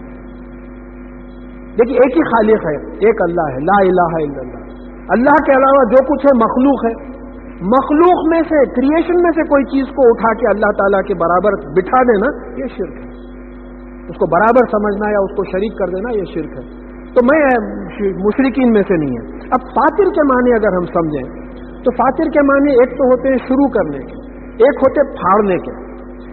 S1: دیکھیے ایک ہی خالق ہے, ایک اللہ ہے, لا الہ الا اللہ. اللہ کے علاوہ جو کچھ ہے مخلوق ہے. مخلوق میں سے کریشن میں سے کوئی چیز کو اٹھا کے اللہ تعالیٰ کے برابر بٹھا دینا یہ شرک ہے. اس کو برابر سمجھنا یا اس کو شریک کر دینا یہ شرک ہے. تو میں مشرکین میں سے نہیں ہے. اب فاطر کے معنی اگر ہم سمجھیں تو فاطر کے معنی ایک تو ہوتے ہیں شروع کرنے کے, ایک ہوتے پھاڑنے کے.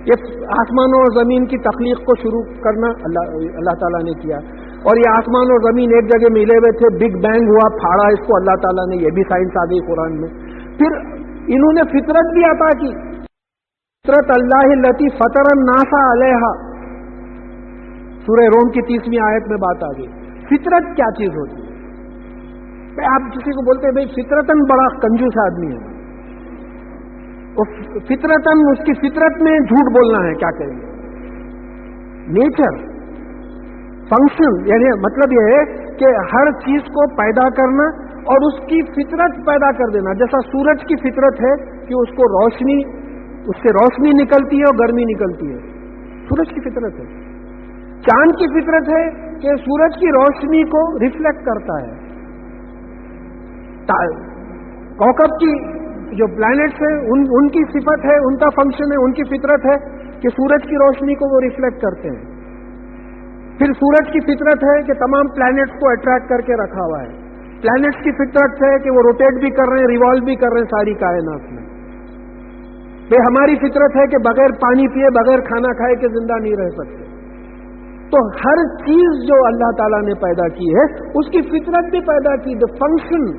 S1: یہ آسمانوں اور زمین کی تخلیق کو شروع کرنا اللہ تعالیٰ نے کیا, اور یہ آسمان اور زمین ایک جگہ ملے ہوئے تھے, بگ بینگ ہوا, پھاڑا اس کو اللہ تعالیٰ نے. یہ بھی سائنس آ گئی قرآن میں. پھر انہوں نے فطرت بھی عطا کی. فطرت اللہ التی فطر الناس علیہا, سورہ روم کی 30ویں آیت میں بات آ گئی. فطرت کیا چیز ہوتی ہے؟ آپ کسی کو بولتے ہیں بھائی فطرتاً بڑا کنجوس آدمی ہے, فطرتاً اس کی فطرت میں جھوٹ بولنا ہے, کیا کہیں گے؟ نیچر فنکشن یعنی مطلب یہ ہے کہ ہر چیز کو پیدا کرنا اور اس کی فطرت پیدا کر دینا. جیسا سورج کی فطرت ہے کہ اس کو روشنی, اس سے روشنی نکلتی ہے اور گرمی نکلتی ہے, سورج کی فطرت ہے. چاند کی فطرت ہے کہ سورج کی روشنی کو ریفلیکٹ کرتا ہے. کوکب کی جو پلانٹس ہیں ان کی صفت ہے, ان کا فنکشن ہے, ان کی فطرت ہے کہ سورج کی روشنی کو وہ ریفلیکٹ کرتے ہیں. پھر سورج کی فطرت ہے کہ تمام پلانٹس کو اٹریکٹ کر کے رکھا ہوا ہے. پلانٹس کی فطرت ہے کہ وہ روٹیٹ بھی کر رہے ہیں, ریوالو بھی کر رہے ہیں ساری کائنات میں. پھر ہماری فطرت ہے کہ بغیر پانی پیے, بغیر کھانا کھائے کے زندہ نہیں رہ سکتے. تو ہر چیز جو اللہ تعالیٰ نے پیدا کی ہے اس کی فطرت بھی پیدا کی. The function,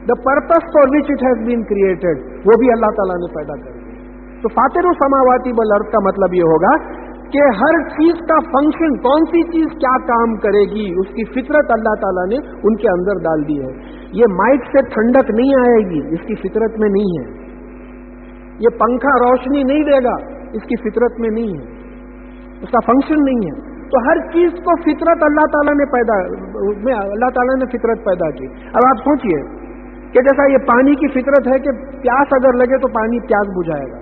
S1: the purpose for which it has been created, وہ بھی اللہ تعالیٰ نے پیدا کر دی. تو فاطر السماوات والارض کا مطلب یہ ہوگا کہ ہر چیز کا فنکشن, کون سی چیز کیا کام کرے گی, اس کی فطرت اللہ تعالیٰ نے ان کے اندر ڈال دی ہے. یہ مائک سے ٹھنڈک نہیں آئے گی, اس کی فطرت میں نہیں ہے. یہ پنکھا روشنی نہیں دے گا, اس کی فطرت میں نہیں ہے, اس کا فنکشن نہیں ہے. تو ہر چیز کو فطرت اللہ تعالیٰ نے اللہ تعالیٰ نے فطرت پیدا کی. اب آپ سوچئے کہ جیسا یہ پانی کی فطرت ہے کہ پیاس اگر لگے تو پانی پیاس بجھائے گا.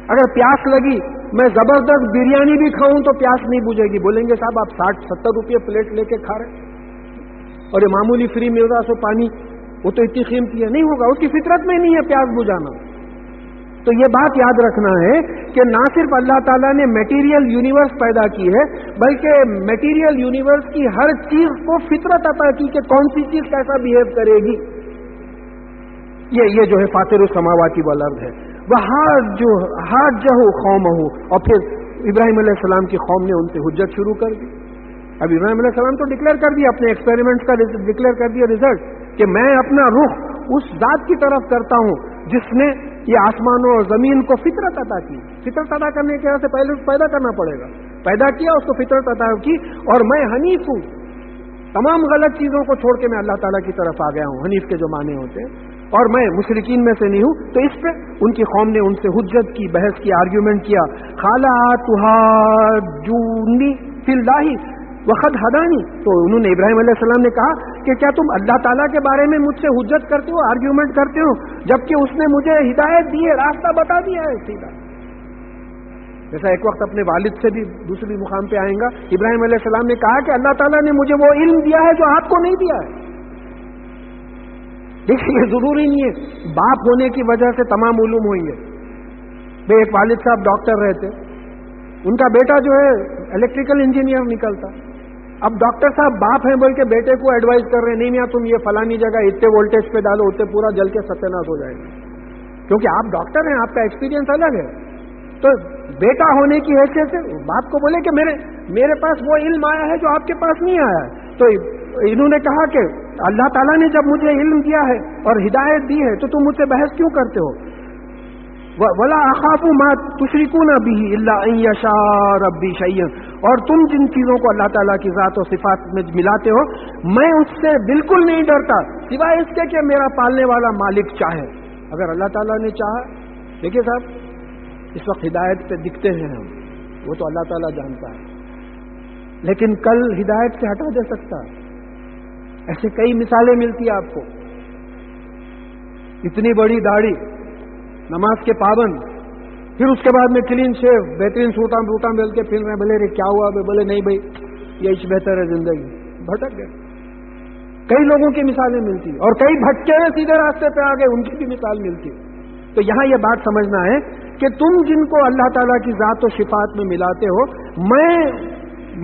S1: اگر پیاس لگی, میں زبردست بریانی بھی کھاؤں تو پیاس نہیں بجھے گی. بولیں گے صاحب آپ 60-70 روپے پلیٹ لے کے کھا رہے اور یہ معمولی فری مل رہا سو پانی, وہ تو اتنی قیمتی ہے. نہیں ہوگا, اس کی فطرت میں نہیں ہے پیاس بجھانا. تو یہ بات یاد رکھنا ہے کہ نہ صرف اللہ تعالیٰ نے میٹیریل یونیورس پیدا کی ہے بلکہ میٹیریل یونیورس کی ہر چیز کو فطرت عطا کی کہ کون سی چیز کیسا بیہیو کرے گی. یہ جو ہے فاطر السماوات والارض ہے. وحاجہ قومہ, اور پھر ابراہیم علیہ السلام کی قوم نے ان سے حجت شروع کر دی. اب ابراہیم علیہ السلام تو ڈکلیئر کر دیا, اپنے ایکسپیریمنٹس کا ڈکلیئر کر دیا رزلٹ, کہ میں اپنا رخ اس ذات کی طرف کرتا ہوں جس نے یہ آسمانوں اور زمین کو فطرت عطا کی. فطرت عطا کرنے کے واسطے پہلے پیدا کرنا پڑے گا. پیدا کیا, اس کو فطرت عطا کی, اور میں حنیف ہوں, تمام غلط چیزوں کو چھوڑ کے میں اللہ تعالیٰ کی طرف آ گیا ہوں. حنیف کے جو معنی ہوتے ہیں, اور میں مشرکین میں سے نہیں ہوں. تو اس پہ ان کی قوم نے ان سے حجت کی, بحث کی, آرگیومنٹ کیا. خالا تحاجونی فی اللہ وقد ہدانی. تو انہوں نے ابراہیم علیہ السلام نے کہا کہ کیا تم اللہ تعالیٰ کے بارے میں مجھ سے حجت کرتے ہو, آرگیومنٹ کرتے ہو, جبکہ اس نے مجھے ہدایت دی ہے, راستہ بتا دیا ہے سیدھا. جیسا ایک وقت اپنے والد سے بھی دوسری مقام پہ آئیں گا, ابراہیم علیہ السلام نے کہا کہ اللہ تعالیٰ نے مجھے وہ علم دیا ہے جو آپ کو نہیں دیا ہے. دیکھیے ضروری نہیں ہے باپ ہونے کی وجہ سے تمام علوم ہوئیں گے. ایک والد صاحب ڈاکٹر رہتے, ان کا بیٹا جو ہے الیکٹریکل انجینئر نکلتا. اب ڈاکٹر صاحب باپ ہیں بول کے بیٹے کو ایڈوائز کر رہے ہیں, نہیں میاں تم یہ فلانی جگہ اتنے وولٹیج پہ ڈالو, اتنے پورا جل کے ستیہ ناش ہو جائے گا, کیونکہ آپ ڈاکٹر ہیں, آپ کا ایکسپیرینس الگ ہے. تو بیٹا ہونے کی حیثیت سے باپ کو بولے کہ میرے پاس وہ علم آیا ہے جو آپ کے پاس نہیں آیا ہے. تو انہوں نے کہا کہ اللہ تعالیٰ نے جب مجھے علم دیا ہے اور ہدایت دی ہے تو تم مجھ سے بحث کیوں کرتے ہو. ولا اخاف ما تشركون به الا ان يشاء ربي شيئا، اور تم جن چیزوں کو اللہ تعالیٰ کی ذات و صفات میں ملاتے ہو میں اس سے بالکل نہیں ڈرتا سوائے اس کے کہ میرا پالنے والا مالک چاہے۔ اگر اللہ تعالیٰ نے چاہا، دیکھیے صاحب اس وقت ہدایت پہ دکھتے ہیں ہم، وہ تو اللہ تعالیٰ جانتا ہے، لیکن کل ہدایت سے ہٹا دے سکتا ہے۔ ایسے کئی مثالیں ملتی ہیں آپ کو، اتنی بڑی داڑھی، نماز کے پابند، پھر اس کے بعد میں کلین شیو، بہترین سوٹا بوٹا مل کے پھر رہے، بولے رے کیا ہوا؟ بولے نہیں بھائی یہ بہتر ہے زندگی، بھٹک گئے۔ کئی لوگوں کی مثالیں ملتی، اور کئی بھٹکے ہوئے سیدھے راستے پہ آ گئے، ان کی بھی مثال ملتی۔ تو یہاں یہ بات سمجھنا ہے کہ تم جن کو اللہ تعالیٰ کی ذات و صفات میں ملاتے ہو،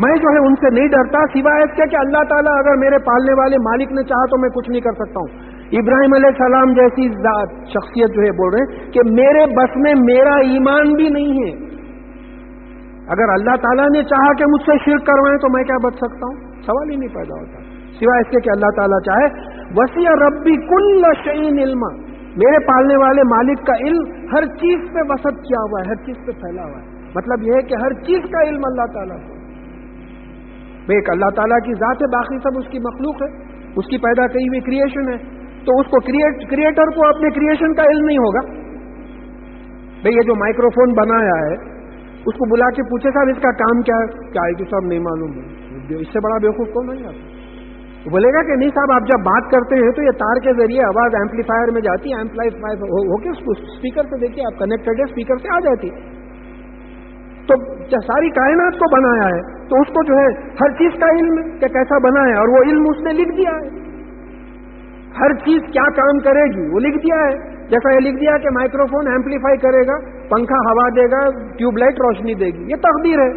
S1: میں جو ہے ان سے نہیں ڈرتا سوائے اس کے کہ اللہ تعالیٰ اگر میرے پالنے والے مالک نے چاہا تو میں کچھ نہیں کر سکتا ہوں۔ ابراہیم علیہ السلام جیسی شخصیت جو ہے بول رہے ہیں کہ میرے بس میں میرا ایمان بھی نہیں ہے، اگر اللہ تعالیٰ نے چاہا کہ مجھ سے شرک کروائیں تو میں کیا بچ سکتا ہوں؟ سوال ہی نہیں پیدا ہوتا، سوائے اس کے کہ اللہ تعالیٰ چاہے۔ وسیع ربی کل شیء علما، میرے پالنے والے مالک کا علم ہر چیز پہ وسعت کیا ہوا ہے، ہر چیز پہ پھیلا ہوا ہے۔ مطلب یہ ہے کہ ہر چیز کا علم اللہ تعالیٰ کو، ایک اللہ تعالیٰ کی ذات ہے، باقی سب اس کی مخلوق ہے، اس کی پیدا کی ہوئی کریشن ہے، تو اس کو کریٹر کو اپنے کریشن کا علم نہیں ہوگا۔ بھئی یہ جو مائکرو فون بنایا ہے اس کو بلا کے پوچھے صاحب اس کا کام کیا ہے، کیا ہے کہ صاحب نہیں معلوم ہے، اس سے بڑا بیوقوف کون نہیں آتا؟ وہ بولے گا کہ نہیں صاحب آپ جب بات کرتے ہیں تو یہ تار کے ذریعے آواز ایمپلیفائر میں جاتی ہے، ایمپلیفائر ہو کے اسپیکر سے دیکھیے آپ کنیکٹڈ ہے، اسپیکر سے آ جاتی ہے۔ تو ساری کائنات کو بنایا ہے تو اس کو جو ہے ہر چیز کا علم ہے کہ کیسا بنا ہے، اور وہ علم اس نے لکھ دیا ہے، ہر چیز کیا کام کرے گی وہ لکھ دیا ہے۔ جیسا یہ لکھ دیا کہ مائکرو فون ایمپلیفائی کرے گا، پنکھا ہوا دے گا، ٹیوب لائٹ روشنی دے گی، یہ تقدیر ہے۔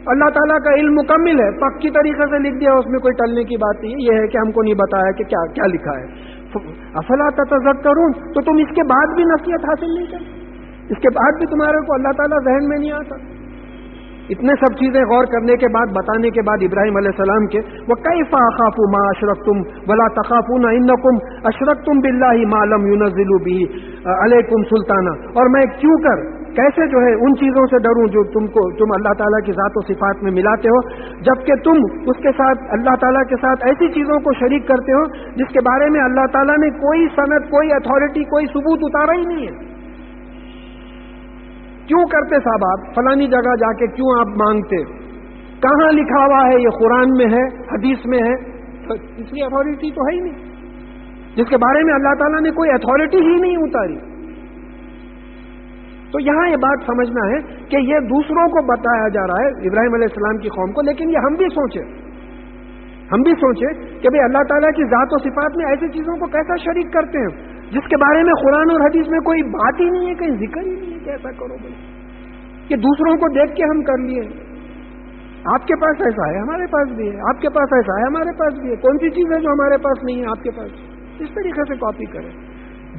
S1: اللہ تعالیٰ کا علم مکمل ہے، پکی طریقے سے لکھ دیا، اس میں کوئی ٹلنے کی بات نہیں ہے۔ یہ ہے کہ ہم کو نہیں بتایا کہ کیا کیا لکھا ہے۔ افلا تتذکرون، تو تم اس کے بعد بھی نصیحت حاصل نہیں کرتے، اس کے بعد بھی تمہارے کو اللہ تعالیٰ ذہن میں نہیں آتا۔ اتنے سب چیزیں غور کرنے کے بعد، بتانے کے بعد ابراہیم علیہ السلام کے وَكَيْفَ أَخَافُ مَا أَشْرَكْتُمْ وَلَا تَخَافُونَ أَنَّكُمْ أَشْرَكْتُمْ بِاللَّهِ مَا لَمْ يُنَزِّلْ بِهِ عَلَيْكُمْ سُلْطَانًا، اور میں کیوں کر کیسے جو ہے ان چیزوں سے ڈروں جو تم اللہ تعالیٰ کی ذات و صفات میں ملاتے ہو، جبکہ تم اس کے ساتھ اللہ تعالیٰ کے ساتھ ایسی چیزوں کو شریک کرتے ہو جس کے بارے میں اللہ تعالیٰ نے کوئی سند، کوئی اتھارٹی، کوئی ثبوت اتارا ہی نہیں ہے۔ کیوں کرتے صاحب آپ فلانی جگہ جا کے کیوں آپ مانگتے؟ کہاں لکھا ہوا ہے؟ یہ قرآن میں ہے، حدیث میں ہے، تو اس کی اتھارٹی تو ہے ہی نہیں، جس کے بارے میں اللہ تعالیٰ نے کوئی اتھارٹی ہی نہیں اتاری۔ تو یہاں یہ بات سمجھنا ہے کہ یہ دوسروں کو بتایا جا رہا ہے ابراہیم علیہ السلام کی قوم کو، لیکن یہ ہم بھی سوچیں کہ بھئی اللہ تعالیٰ کی ذات و صفات میں ایسی چیزوں کو کیسا شریک کرتے ہیں جس کے بارے میں قرآن اور حدیث میں کوئی بات ہی نہیں ہے، کہیں ذکر ہی نہیں ہے کہ ایسا کرو بھائی، کہ دوسروں کو دیکھ کے ہم کر لیے۔ آپ کے پاس ایسا ہے، ہمارے پاس بھی ہے، آپ کے پاس ایسا ہے، ہمارے پاس بھی ہے، کون سی چیز ہے جو ہمارے پاس نہیں ہے آپ کے پاس؟ اس طریقے سے کاپی کریں۔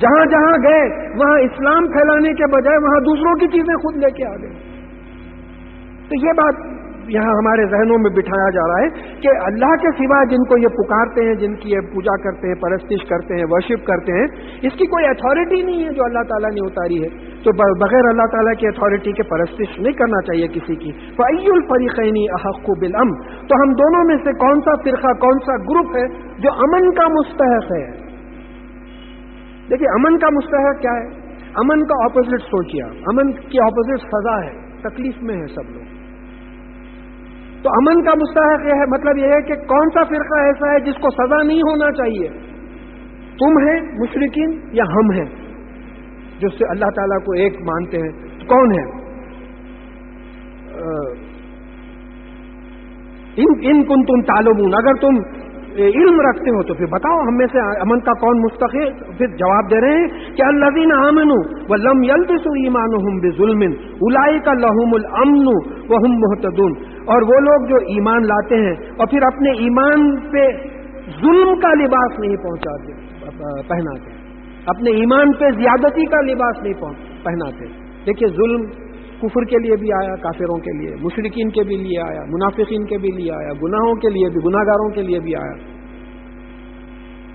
S1: جہاں جہاں گئے وہاں اسلام پھیلانے کے بجائے وہاں دوسروں کی چیزیں خود لے کے آ گئے۔ تو یہ بات یہاں ہمارے ذہنوں میں بٹھایا جا رہا ہے کہ اللہ کے سوا جن کو یہ پکارتے ہیں، جن کی یہ پوجا کرتے ہیں، پرستش کرتے ہیں، ورشپ کرتے ہیں، اس کی کوئی اتھارٹی نہیں ہے جو اللہ تعالیٰ نے اتاری ہے، تو بغیر اللہ تعالیٰ کی اتھارٹی کے پرستش نہیں کرنا چاہیے کسی کی۔ فَأَيُّ الْفَرِيقَيْنِ أَحَقُّ بِالْأَمْنِ، تو ہم دونوں میں سے کون سا فرقہ، کون سا گروپ ہے جو امن کا مستحق ہے؟ دیکھیے امن کا مستحق کیا ہے؟ امن کا اپوزٹ سوچیے، امن کی اپوزٹ سزا ہے، تکلیف میں ہے سب لوگ۔ تو امن کا مستحق یہ ہے، مطلب یہ ہے کہ کون سا فرقہ ایسا ہے جس کو سزا نہیں ہونا چاہیے؟ تم ہیں مشرکین یا ہم ہیں جو سے اللہ تعالیٰ کو ایک مانتے ہیں؟ کون ہے؟ ان کنتم تعلمون، اگر تم علم رکھتے ہو تو پھر بتاؤ ہم میں سے امن کا کون مستحق ہے؟ پھر جواب دے رہے ہیں کہ الذین آمنوا ولم یلبسوا ایمانہم بظلم اولئک لہم الامن وہم مہتدون، اور وہ لوگ جو ایمان لاتے ہیں اور پھر اپنے ایمان پہ ظلم کا لباس نہیں پہناتے، اپنے ایمان پہ زیادتی کا لباس نہیں پہناتے۔ دیکھیے ظلم کفر کے لیے بھی آیا، کافروں کے لیے، مشرکین کے بھی لیے آیا، منافقین کے بھی لیے آیا، گناہوں کے لیے بھی، گناہگاروں کے لیے بھی آیا۔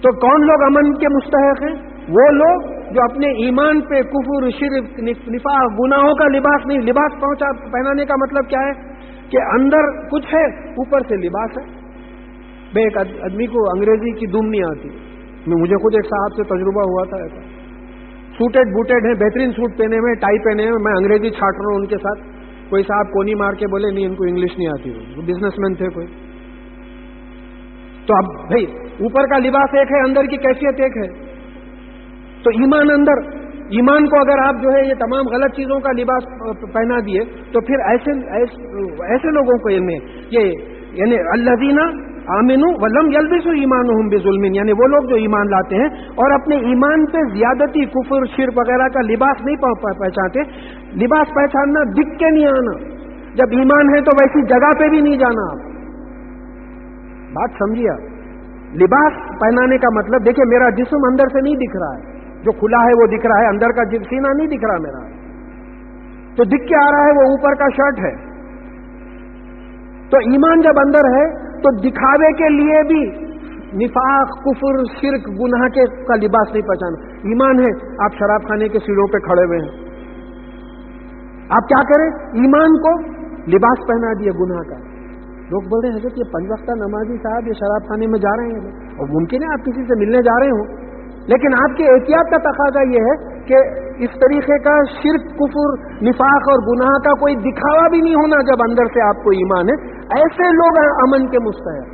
S1: تو کون لوگ امن کے مستحق ہیں؟ وہ لوگ جو اپنے ایمان پہ کفر شرک نفاق گناہوں کا لباس نہیں، لباس پہنانے کا مطلب کیا ہے کہ اندر کچھ ہے اوپر سے لباس ہے. ایک آدمی کو انگریزی کی دم نہیں آتی. مجھے خود ایک صاحب سے تجربہ ہوا تھا ایسا، سوٹیڈ بوٹیڈ ہیں، بہترین سوٹ پہنے ہوئے، ٹائی پہنے ہوئے، میں انگریزی چھاٹ رہا ہوں ان کے ساتھ. کوئی صاحب کونی مار کے بولے نہیں ان کو انگلش نہیں آتی، وہ بزنس مین تھے کوئی. تو اب بھائی اوپر کا لباس ایک ہے، اندر کی کیفیت ایک ہے. تو ایمان اندر، ایمان کو اگر آپ جو ہے یہ تمام غلط چیزوں کا لباس پہنا دیے تو پھر ایسے لوگوں کو یہ یعنی الذین آمنوا ولم یلبسوا ایمانہم بظلم، یعنی وہ لوگ جو ایمان لاتے ہیں اور اپنے ایمان پہ زیادتی کفر شرک وغیرہ کا لباس نہیں پہچانتے. لباس پہچاننا دکھ کے نہیں آنا، جب ایمان ہے تو ویسی جگہ پہ بھی نہیں جانا. آپ بات سمجھیے. لباس پہنانے کا مطلب دیکھیں میرا جسم اندر سے نہیں دکھ رہا ہے، جو کھلا ہے وہ دکھ رہا ہے، اندر کا سینہ نہیں دکھ رہا میرا. تو دکھ کے آ رہا ہے وہ اوپر کا شرٹ ہے. تو ایمان جب اندر ہے تو دکھاوے کے لیے بھی نفاق کفر شرک گناہ کا لباس نہیں پہچانا. ایمان ہے، آپ شراب خانے کے سیڑھوں پہ کھڑے ہوئے ہیں، آپ کیا کریں؟ ایمان کو لباس پہنا دیے گناہ کا. لوگ بول رہے ہیں حضرت یہ 5 وقتہ نمازی صاحب یہ شراب خانے میں جا رہے ہیں، اور ممکن ہے آپ کسی سے ملنے جا رہے ہوں، لیکن آپ کے احتیاط کا تقاضا یہ ہے کہ اس طریقے کا شرک کفر نفاق اور گناہ کا کوئی دکھاوا بھی نہیں ہونا جب اندر سے آپ کو ایمان ہے. ایسے لوگ امن کے مستحق.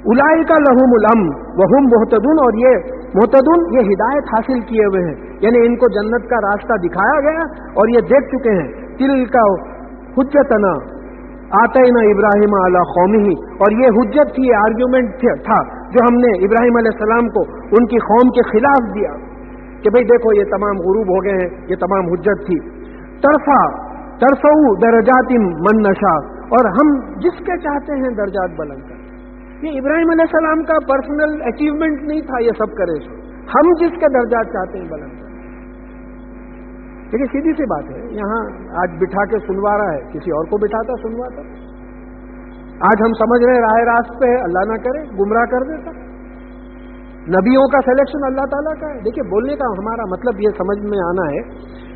S1: اولئک لہم الامن وہم مہتدون، اور یہ مہتدون یہ ہدایت حاصل کیے ہوئے ہیں، یعنی ان کو جنت کا راستہ دکھایا گیا اور یہ دیکھ چکے ہیں. تلک حجتنا آتینا ابراہیم علی قومہ، اور یہ حجت تھی، آرگیومنٹ تھا جو ہم نے ابراہیم علیہ السلام کو ان کی قوم کے خلاف دیا کہ بھئی دیکھو یہ تمام غروب ہو گئے ہیں، یہ تمام حجت تھی. ترفع درجات من نشاء، اور ہم جس کے چاہتے ہیں درجات بلند کریں. یہ ابراہیم علیہ السلام کا پرسنل اچیومنٹ نہیں تھا یہ سب کرے سو، ہم جس کے درجات چاہتے ہیں بلند کریں. دیکھیے سیدھی سی بات ہے، یہاں آج بٹھا کے سنوا رہا ہے، کسی اور کو بٹھاتا سنواتا. آج ہم سمجھ رہے راہ راست پہ ہے، اللہ نہ کرے گمراہ کر دیتا. نبیوں کا سلیکشن اللہ تعالیٰ کا ہے. دیکھیے بولنے کا ہمارا مطلب یہ سمجھ میں آنا ہے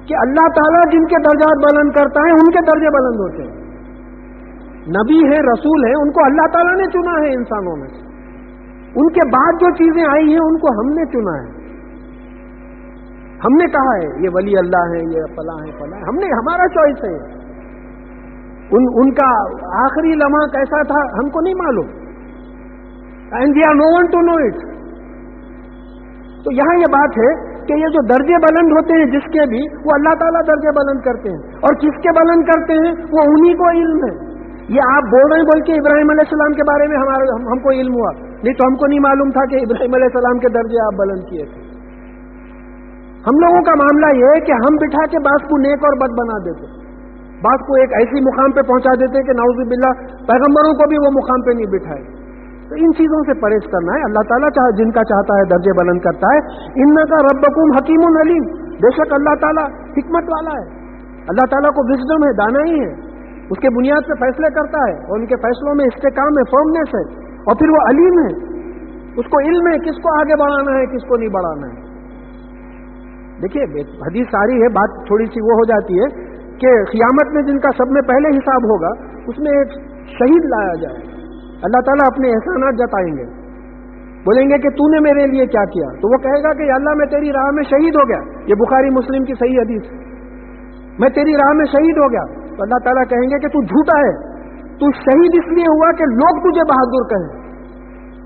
S1: کہ اللہ تعالیٰ جن کے درجات بلند کرتا ہے ان کے درجے بلند ہوتے ہیں. نبی ہے، رسول ہے، ان کو اللہ تعالیٰ نے چنا ہے انسانوں میں سے. ان کے بعد جو چیزیں آئی ہیں ان کو ہم نے چنا ہے. ہم نے کہا ہے یہ ولی اللہ ہے، یہ فلاں ہے فلاں، ہم نے، ہمارا چوائس ہے. ان کا آخری لمحہ کیسا تھا ہم کو نہیں معلوم، and we are no one to know it. تو یہاں یہ بات ہے کہ یہ جو درجے بلند ہوتے ہیں جس کے بھی، وہ اللہ تعالیٰ درجے بلند کرتے ہیں. اور کس کے بلند کرتے ہیں؟ وہ انہی کو علم ہے. یہ آپ بول رہے ہیں بول کے ابراہیم علیہ السلام کے بارے میں ہم کو علم ہوا، نہیں تو ہم کو نہیں معلوم تھا کہ ابراہیم علیہ السلام کے درجے آپ بلند کیے تھے. ہم لوگوں کا معاملہ یہ ہے کہ ہم بٹھا کے بعض کو نیک اور بد بنا دیتے، بعض کو ایک ایسی مقام پہ پہنچا دیتے کہ نعوذ باللہ پیغمبروں کو بھی وہ مقام پہ نہیں بٹھائے. تو ان چیزوں سے پرہیز کرنا ہے. اللہ تعالیٰ جن کا چاہتا ہے درجے بلند کرتا ہے. انکا ربکم حکیم علیم، بے شک اللہ تعالیٰ حکمت والا ہے. اللہ تعالیٰ کو وزڈم ہے، دانائی ہے، اس کے بنیاد پہ فیصلے کرتا ہے اور ان کے فیصلوں میں استحکام ہے، فرمنیس ہے. اور پھر وہ علیم ہے، اس کو علم ہے کس کو آگے بڑھانا ہے کس کو نہیں بڑھانا ہے. دیکھیے حدیث ساری ہے، بات تھوڑی سی وہ ہو جاتی ہے کہ قیامت میں جن کا سب میں پہلے حساب ہوگا اس میں ایک شہید لایا جائے. اللہ تعالیٰ اپنے احسانات جتائیں گے، بولیں گے کہ تو نے میرے لیے کیا کیا؟ تو وہ کہے گا کہ اللہ میں تیری راہ میں شہید ہو گیا. یہ بخاری مسلم کی صحیح حدیث ہے، میں تیری راہ میں شہید ہو گیا. تو اللہ تعالیٰ کہیں گے کہ تو جھوٹا ہے، تو شہید اس لیے ہوا کہ لوگ تجھے بہادر کہیں،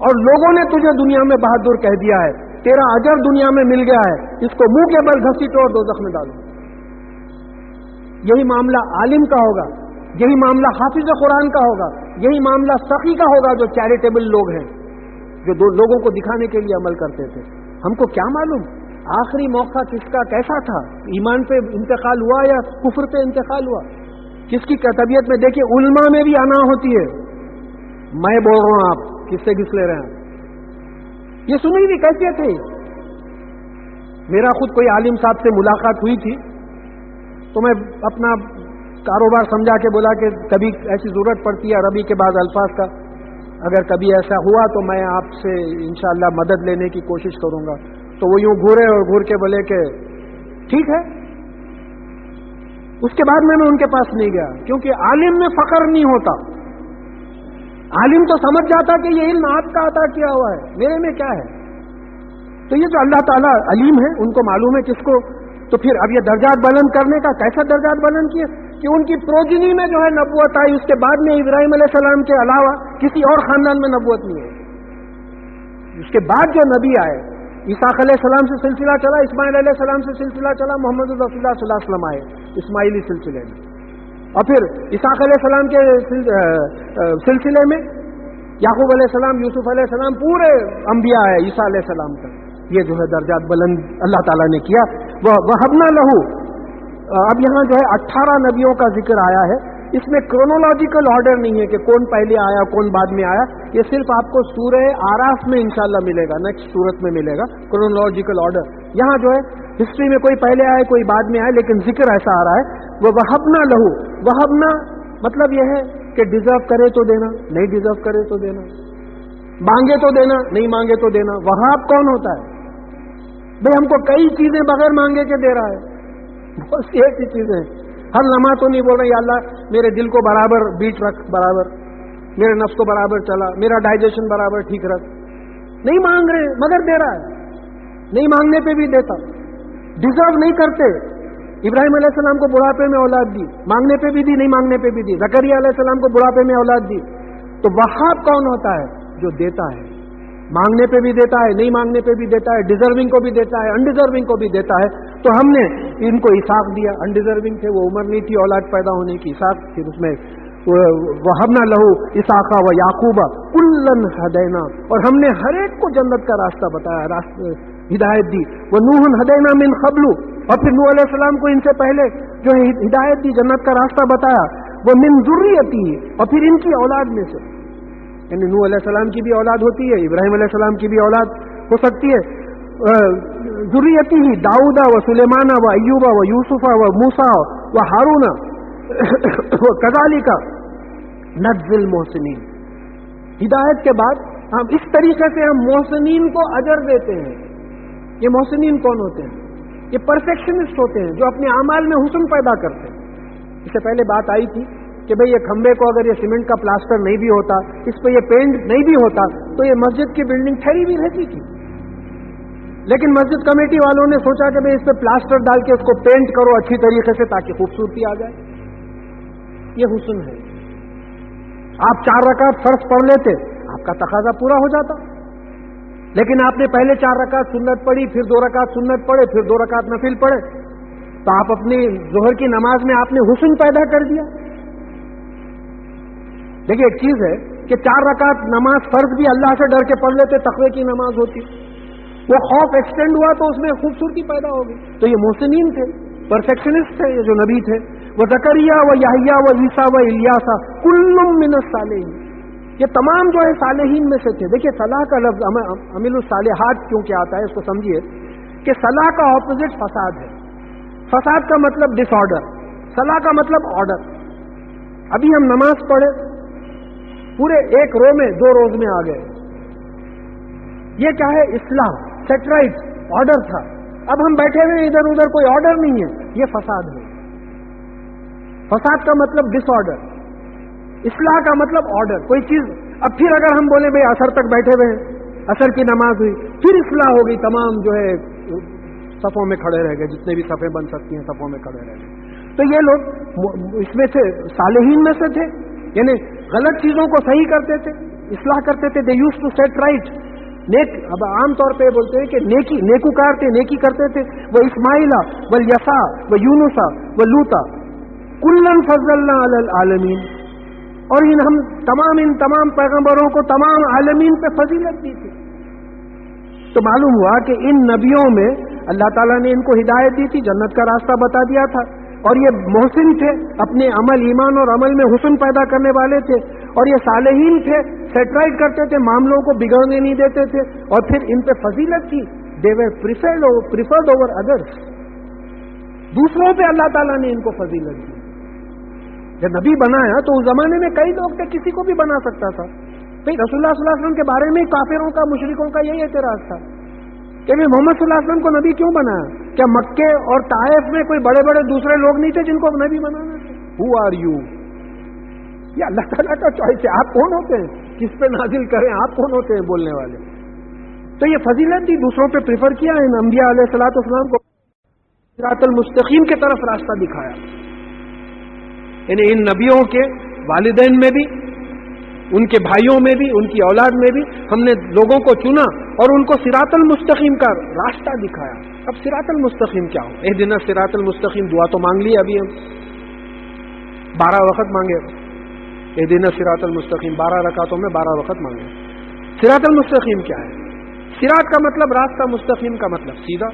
S1: اور لوگوں نے تجھے دنیا میں بہادر کہہ دیا ہے، تیرا اجر دنیا میں مل گیا ہے، اس کو منہ کے بل گھسیٹو اور دوزخ میں ڈالو. یہی معاملہ عالم کا ہوگا، یہی معاملہ حافظ قرآن کا ہوگا، یہی معاملہ سخی کا ہوگا جو چیریٹیبل لوگ ہیں، جو لوگوں کو دکھانے کے لیے عمل کرتے تھے. ہم کو کیا معلوم آخری موقع کس کا کیسا تھا، ایمان پہ انتقال ہوا یا کفر پہ انتقال ہوا، کس کی طبیعت میں. دیکھیے علماء میں بھی انا ہوتی ہے. میں بول رہا ہوں، آپ کس سے گھس لے رہے ہیں؟ یہ سنی ہوئی کیفیت ہے. میرا خود کوئی عالم صاحب سے ملاقات ہوئی تھی تو میں اپنا کاروبار سمجھا کے بولا کہ کبھی ایسی ضرورت پڑتی ہے عربی کے بعض الفاظ کا، اگر کبھی ایسا ہوا تو میں آپ سے انشاءاللہ مدد لینے کی کوشش کروں گا. تو وہ یوں گھورے اور گھور کے بولے کہ ٹھیک ہے. اس کے بعد میں ان کے پاس نہیں گیا، کیونکہ عالم میں فخر نہیں ہوتا. عالم تو سمجھ جاتا کہ یہ علم آپ کا عطا کیا ہوا ہے، میرے میں کیا ہے. تو یہ جو اللہ تعالیٰ علیم ہے، ان کو معلوم ہے کس کو. تو پھر اب یہ درجات بلند کرنے کا کیسا درجات بلند کیے کہ ان کی پروجنی میں جو ہے نبوت آئی، اس کے بعد میں ابراہیم علیہ السلام کے علاوہ کسی اور خاندان میں نبوت نہیں ہے. اس کے بعد جو نبی آئے، اسحاق علیہ السلام سے سلسلہ چلا، اسماعیل علیہ السلام سے سلسلہ چلا، محمد رسول اللہ صلی اللہ علیہ وسلم آئے اسماعیلی سلسلے میں، اور پھر اسحاق علیہ السلام کے سلسلے میں یعقوب علیہ السلام، یوسف علیہ السلام، پورے انبیاء آئے عیسیٰ علیہ السلام تک. یہ جو ہے درجات بلند اللہ تعالیٰ نے کیا. وَهَبْنَا لَهُ. اب یہاں جو ہے 18 نبیوں کا ذکر آیا ہے. اس میں کرونولوجیکل آرڈر نہیں ہے کہ کون پہلے آیا کون بعد میں آیا. یہ صرف آپ کو سورہ آراف میں انشاءاللہ ملے گا، نیکسٹ سورت میں ملے گا کرونولوجیکل آرڈر. یہاں جو ہے ہسٹری میں کوئی پہلے آئے کوئی بعد میں آئے، لیکن ذکر ایسا آ رہا ہے. وَوَهَبْنَا لَهُ. وَهَبْنَا مطلب یہ ہے کہ ڈیزرو کرے تو دینا، نہیں ڈیزرو کرے تو دینا، مانگے تو دینا، نہیں مانگے تو دینا. وہاب کون ہوتا ہے بھئی؟ ہم کو کئی چیزیں بغیر مانگے کے دے رہا ہے، بس ایک ہی چیزیں. ہر لمحہ تو نہیں بول رہے یا اللہ میرے دل کو برابر بیٹ رکھ، برابر میرے نفس کو برابر چلا، میرا ڈائجیشن برابر ٹھیک رکھ. نہیں مانگ رہے مگر دے رہا ہے. نہیں مانگنے پہ بھی دیتا. ڈیزرو نہیں کرتے. ابراہیم علیہ السلام کو بڑھاپے میں اولاد دی، مانگنے پہ بھی دی، نہیں مانگنے پہ بھی دی. زکریا علیہ السلام کو بڑھاپے میں اولاد دی. تو وہاب کون ہوتا ہے؟ جو دیتا ہے، مانگنے پہ بھی دیتا ہے، نہیں مانگنے پہ بھی دیتا ہے، ڈیزرونگ کو بھی دیتا ہے، انڈیزرونگ کو بھی دیتا ہے. تو ہم نے ان کو اسحاق دیا، انڈیزرونگ تھے، وہ عمر نہیں تھی اولاد پیدا ہونے کی. اسحاق پھر اس میں وَهَبْنَا لَهُ إِسْحَاقَ وَيَعْقُوبَ كُلًّا هَدَيْنَا. اور ہم نے ہر ایک کو جنت کا راستہ بتایا، ہدایت دی. وَنُوحًا هَدَيْنَا مِنْ قَبْلُ. اور پھر نوح علیہ السلام کو ان سے پہلے جو ہے ہدایت دی، جنت کا راستہ بتایا. وَمِنْ ذُرِّيَّتِهِ. اور پھر ان کی اولاد میں سے، یعنی نوح علیہ السلام کی بھی اولاد ہوتی ہے، ابراہیم علیہ السلام کی بھی اولاد ہو سکتی ہے. ذُرِّيَّتِهِ داؤد وسلیمان وایوب ویوسف وموسیٰ وہارون وکذالک نجزی المحسنین. ہدایت کے بعد ہم اس طریقے سے ہم محسنین کو اجر دیتے ہیں. یہ محسنین کون ہوتے ہیں؟ یہ پرفیکشنسٹ ہوتے ہیں جو اپنے اعمال میں حسن پیدا کرتے ہیں. اس سے پہلے بات آئی تھی کہ بھئی یہ کھمبے کو اگر یہ سیمنٹ کا پلاسٹر نہیں بھی ہوتا، اس پہ یہ پینٹ نہیں بھی ہوتا، تو یہ مسجد کی بلڈنگ ٹھہری بھی رہتی تھی. لیکن مسجد کمیٹی والوں نے سوچا کہ بھئی اس پہ پلاسٹر ڈال کے اس کو پینٹ کرو اچھی طریقے سے تاکہ خوبصورتی آ جائے. یہ حسن ہے. آپ 4 رکعت فرض پڑھ لیتے، آپ کا تقاضا پورا ہو جاتا. لیکن آپ نے پہلے 4 رکعت سنت پڑھی، پھر 2 رکعت سنت پڑھے، پھر 2 رکعت نفل پڑھے، تو آپ اپنی ظہر کی نماز میں آپ نے حسن پیدا کر دیا. دیکھیے ایک چیز ہے کہ 4 رکعت نماز فرض بھی اللہ سے ڈر کے پڑھ لیتے، تقوی کی نماز ہوتی، وہ خوف ایکسٹینڈ ہوا تو اس میں خوبصورتی پیدا ہوگی. تو یہ محسنین تھے، پرفیکشنسٹ تھے یہ جو نبی تھے. وہ زکریا و یحییٰ و عیسیٰ و الیاس کل من الصالحین. یہ تمام جو ہے صالحین میں سے تھے. دیکھیے صلاح کا لفظ عمل الصالحات کیوں کیا آتا ہے اس کو سمجھیے کہ صلاح کا اپوزٹ فساد ہے. فساد کا مطلب ڈس آرڈر، صلاح کا مطلب آرڈر. ابھی ہم نماز پڑھے، پورے ایک رو میں 2 روز میں آ گئے. یہ کیا ہے؟ اصلاح، سیٹ رائٹ، آرڈر تھا. اب ہم بیٹھے ہوئے ادھر ادھر، کوئی آرڈر نہیں ہے، یہ فساد ہے. فساد کا مطلب ڈس آرڈر، اصلاح کا مطلب آرڈر. کوئی چیز اب پھر اگر ہم بولیں بھائی عصر تک بیٹھے ہوئے ہیں، عصر کی نماز ہوئی، پھر اصلاح ہو گئی، تمام جو ہے صفوں میں کھڑے رہ گئے، جتنے بھی صفیں بن سکتی ہیں صفوں میں کھڑے رہ گئے. تو یہ لوگ اس میں سے صالحین میں سے تھے، یعنی غلط چیزوں کو صحیح کرتے تھے، اصلاح کرتے تھے. They use to set right. نیک، اب عام طور پہ بولتے ہیں کہ نیکوکار تھے، نیکی کرتے تھے. وہ اسماعیل و یسع و یونس و لوط کلن فضلنا علی العالمین. اور ہم تمام پیغمبروں کو تمام عالمین پہ فضیلت دی تھی. تو معلوم ہوا کہ ان نبیوں میں اللہ تعالیٰ نے ان کو ہدایت دی تھی، جنت کا راستہ بتا دیا تھا، اور یہ محسن تھے، اپنے عمل، ایمان اور عمل میں حسن پیدا کرنے والے تھے. اور یہ صالحین تھے، سیٹرائٹ کرتے تھے، معاملوں کو بگڑنے نہیں دیتے تھے. اور پھر ان پہ فضیلت تھی. دے ور پریفرڈ اوور ادرس. دوسروں پہ اللہ تعالیٰ نے ان کو فضیلت دی. جب نبی بنایا تو اس زمانے میں کئی لوگ تھے، کسی کو بھی بنا سکتا تھا. بھئی رسول اللہ صلی اللہ علیہ وسلم کے بارے میں کافروں کا، مشرکوں کا یہی اعتراض تھا کہ محمد صلی اللہ علیہ وسلم کو نبی کیوں بنایا؟ کیا مکے اور طائف میں کوئی بڑے بڑے دوسرے لوگ نہیں تھے جن کو نبی بنانا تھا؟ Who are you? یہ اللہ تعالیٰ کا چوائس ہے. آپ کون ہوتے ہیں کس پہ نازل کریں؟ آپ کون ہوتے ہیں بولنے والے؟ تو یہ فضیلت دی، دوسروں پہ پریفر کیا ان انبیاء علیہ الصلوۃ والسلام کو، صراط المستقیم کی طرف راستہ دکھایا. یعنی ان نبیوں کے والدین میں بھی، ان کے بھائیوں میں بھی، ان کی اولاد میں بھی ہم نے لوگوں کو چنا اور ان کو صراط المستقیم کا راستہ دکھایا. اب صراط المستقیم کیا ہو؟ اہدنا صراط المستقیم دعا تو مانگ لی ابھی ہم 12 وقت مانگے. اہدنا صراط المستقیم 12 رکعتوں میں 12 وقت مانگے. صراط المستقیم کیا ہے؟ صراط کا مطلب راستہ، مستقیم کا مطلب سیدھا،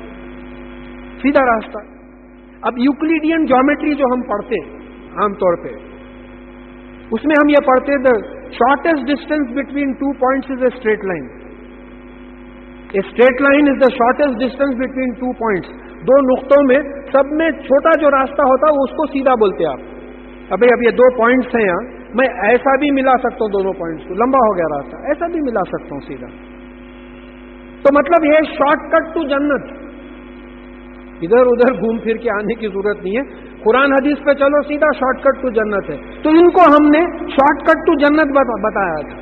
S1: سیدھا راستہ. اب یوکلیڈین جیومیٹری جو ہم پڑھتے ہیں عام طور پہ، اس میں ہم یہ پڑھتے ہیں shortest distance between 2 points is a straight line. A straight line is the shortest distance between 2 points. 2 نقطوں میں سب میں چھوٹا جو راستہ ہوتا ہے اس کو سیدھا بولتے ہیں آپ. اب یہ 2 points ہیں یہاں، میں ایسا بھی ملا سکتا ہوں دونوں پوائنٹس کو، لمبا ہو گیا راستہ، ایسا بھی ملا سکتا ہوں سیدھا. تو مطلب یہ شارٹ کٹ ٹو جنت، ادھر ادھر گھوم پھر کے آنے کی ضرورت نہیں ہے. قرآن حدیث پہ چلو سیدھا شارٹ کٹ ٹو جنت ہے. تو ان کو ہم نے شارٹ کٹ ٹو جنت بتایا تھا.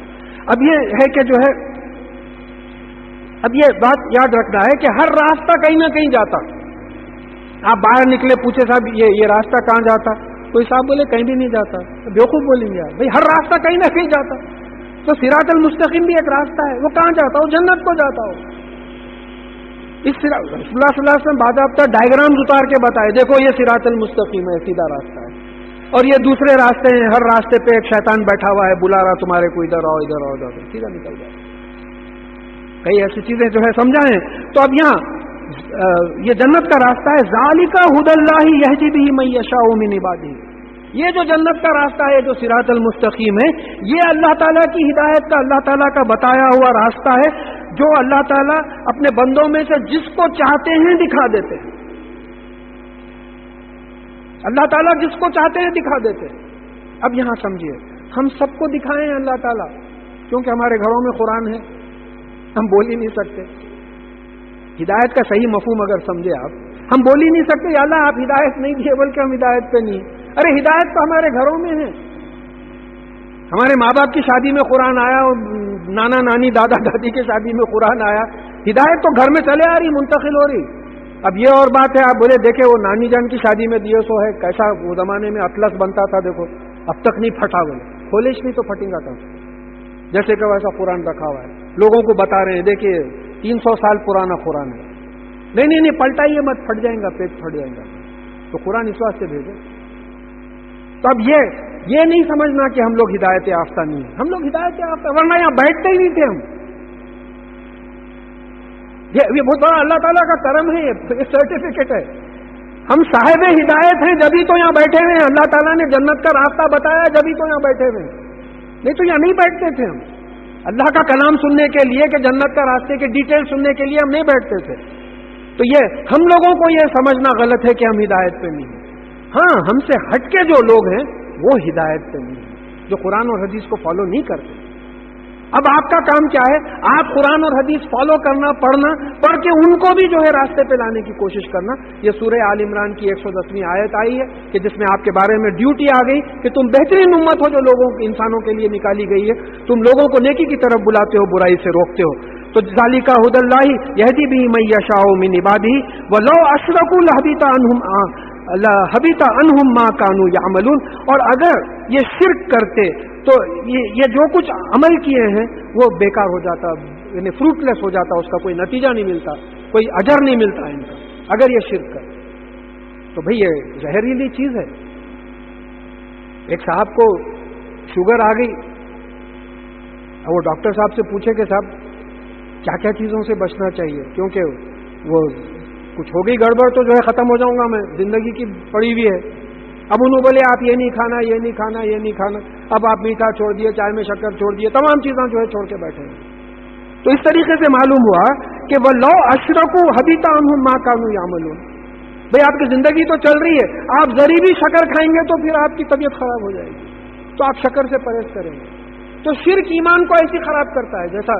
S1: اب یہ ہے کہ جو ہے، اب یہ بات یاد رکھنا ہے کہ ہر راستہ کہیں نہ کہیں جاتا. آپ باہر نکلے، پوچھے صاحب یہ راستہ کہاں جاتا؟ کوئی صاحب بولے کہیں بھی نہیں جاتا. بیوقوف بولیں گے بھائی، ہر راستہ کہیں نہ کہیں جاتا. تو صراط المستقیم بھی ایک راستہ ہے، وہ کہاں جاتا ہو؟ جنت کو جاتا ہو. اس رسول اللہ صلی اللہ علیہ وسلم باضابطہ ڈائیگرامز اتار کے بتائے، دیکھو یہ صراط المستقیم ہے، سیدھا راستہ ہے، اور یہ دوسرے راستے ہیں، ہر راستے پہ ایک شیطان بیٹھا ہوا ہے، بلا رہا تمہارے کو ادھر آؤ ادھر آؤ ادھر، سیدھا نکل جائے. کئی ایسی چیزیں جو ہے سمجھائیں. تو اب یہاں یہ جنت کا راستہ ہے. ذالک ھدی اللہ یہدی بہ من یشاء من عبادہ. یہ جو جنت کا راستہ ہے، جو صراط المستقیم ہے، یہ اللہ تعالیٰ کی ہدایت کا، اللہ تعالیٰ کا بتایا ہوا راستہ ہے، جو اللہ تعالیٰ اپنے بندوں میں سے جس کو چاہتے ہیں دکھا دیتے ہیں. اللہ تعالیٰ جس کو چاہتے ہیں دکھا دیتے ہیں. اب یہاں سمجھیے، ہم سب کو دکھائیں اللہ تعالیٰ، کیونکہ ہمارے گھروں میں قرآن ہے، ہم بول ہی نہیں سکتے. ہدایت کا صحیح مفہوم اگر سمجھے آپ، ہم بول ہی نہیں سکتے یا اللہ آپ ہدایت نہیں دیے، بلکہ ہم ہدایت پہ نہیں. ارے ہدایت تو ہمارے گھروں میں ہے. ہمارے ماں باپ کی شادی میں قرآن آیا، نانا نانی دادا دادی کی شادی میں قرآن آیا. ہدایت تو گھر میں چلے آ رہی، منتقل ہو رہی. اب یہ اور بات ہے، آپ بولے دیکھیں وہ نانی جان کی شادی میں دیے سو ہے، کیسا وہ زمانے میں اطلس بنتا تھا، دیکھو اب تک نہیں پھٹا. بولے کھولش نہیں تو پھٹیں گا تھا، جیسے کہ ویسا قرآن رکھا ہوا ہے. لوگوں کو بتا رہے ہیں دیکھیے 300 سال پرانا قرآن ہے. نہیں پلٹائیے مت، پھٹ جائیں گا، پیٹ پھٹ جائیں گا. تو قرآن اس واسطے بھیجے. تو اب یہ نہیں سمجھنا کہ ہم لوگ ہدایت یافتہ نہیں ہیں. ہم لوگ ہدایت یافتہ، ورنہ یہاں بیٹھتے ہی نہیں تھے ہم. یہ بہت بڑا اللہ تعالیٰ کا کرم ہے، یہ سرٹیفکیٹ ہے. ہم صاحب ہدایت ہیں جبھی تو یہاں بیٹھے ہوئے ہیں. اللہ تعالیٰ نے جنت کا راستہ بتایا جبھی تو یہاں بیٹھے ہوئے ہیں، نہیں تو یہاں نہیں بیٹھتے تھے ہم. اللہ کا کلام سننے کے لیے، کہ جنت کا راستے کے ڈیٹیل سننے کے لیے ہم نہیں بیٹھتے تھے. تو یہ ہم لوگوں کو یہ سمجھنا غلط ہے کہ ہم ہدایت پہ نہیں ہیں. ہاں، ہم سے ہٹ کے جو لوگ ہیں وہ ہدایت پہ نہیں ہیں، جو قرآن اور حدیث کو فالو نہیں کرتے. اب آپ کا کام کیا ہے؟ آپ قرآن اور حدیث فالو کرنا، پڑھ کے ان کو بھی جو ہے راستے پہ لانے کی کوشش کرنا. یہ سورہ آل عمران کی 110ویں آیت آئی ہے کہ جس میں آپ کے بارے میں ڈیوٹی آ گئی کہ تم بہترین امت ہو جو انسانوں کے لیے نکالی گئی ہے. تم لوگوں کو نیکی کی طرف بلاتے ہو، برائی سے روکتے ہو. تو ذالک ھدی اللہ یہدی بہ من یشاء من عبادہ ولو اشرکوا لحبط عنہم ما کانوا یعملون. اور اگر یہ شرک کرتے تو یہ جو کچھ عمل کیے ہیں وہ بیکار ہو جاتا، یعنی فروٹ لیس ہو جاتا، اس کا کوئی نتیجہ نہیں ملتا، کوئی اجر نہیں ملتا ان کا اگر یہ شرک کرتے. تو بھئی یہ زہریلی چیز ہے. ایک صاحب کو شوگر آ گئی، وہ ڈاکٹر صاحب سے پوچھے کہ صاحب کیا کیا چیزوں سے بچنا چاہیے، کیونکہ وہ کچھ ہو گئی گڑبڑ تو جو ہے ختم ہو جاؤں گا میں، زندگی کی پڑی ہوئی ہے. اب انہوں بولے آپ یہ نہیں کھانا، یہ نہیں کھانا، یہ نہیں کھانا. اب آپ میٹھا چھوڑ دیے، چائے میں شکر چھوڑ دیے، تمام چیزیں جو ہے چھوڑ کے بیٹھے ہیں. تو اس طریقے سے معلوم ہوا کہ وَلَوْ أَشْرَكُوا حَبِطَ عَنْهُمْ مَا كَانُوا يَعْمَلُونَ. بھئی آپ کی زندگی تو چل رہی ہے، آپ ذری بھی شکر کھائیں گے تو پھر آپ کی طبیعت خراب ہو جائے گی، تو آپ شکر سے پرہیز کریں گے. تو شرک ایمان کو ایسی خراب کرتا ہے جیسا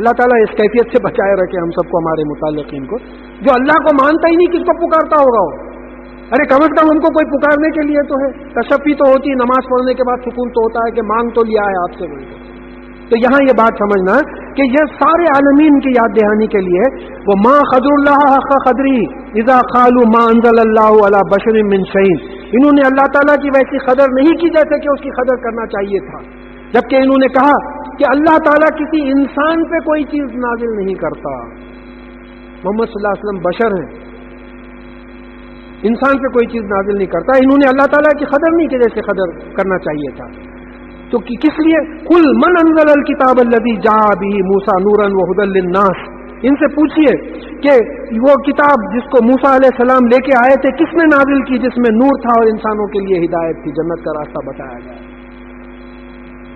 S1: اللہ تعالیٰ اس کیفیت سے بچائے رکھے ہم سب کو, ہمارے متعلقین کو, جو اللہ کو مانتا ہی نہیں کس کو پکارتا ہوگا وہ. ارے کم از کم ہم کو کوئی پکارنے کے لیے تو ہے, تشفی تو ہوتی, نماز پڑھنے کے بعد سکون تو ہوتا ہے کہ مانگ تو لیا ہے آپ سے. تو یہاں یہ بات سمجھنا کہ یہ سارے عالمین کی یاد دہانی کے لیے وہ ما قدر اللہ حق قدری اذا قالوا ما انزل اللہ علی بشر من شیء, انہوں نے اللہ تعالیٰ کی ویسی قدر نہیں کی جیسے کہ اس کی قدر کرنا چاہیے تھا, جبکہ انہوں نے کہا کہ اللہ تعالیٰ کسی انسان پہ کوئی چیز نازل نہیں کرتا. محمد صلی اللہ علیہ وسلم بشر ہیں, انسان پہ کوئی چیز نازل نہیں کرتا. انہوں نے اللہ تعالیٰ کی قدر نہیں کی جیسے قدر کرنا چاہیے تھا. تو کس لیے؟ قل من انزل الکتاب الذی جاء به موسیٰ نورا وہدی للناس, ان سے پوچھئے کہ وہ کتاب جس کو موسیٰ علیہ السلام لے کے آئے تھے کس نے نازل کی, جس میں نور تھا اور انسانوں کے لیے ہدایت تھی, جنت کا راستہ بتایا گیا.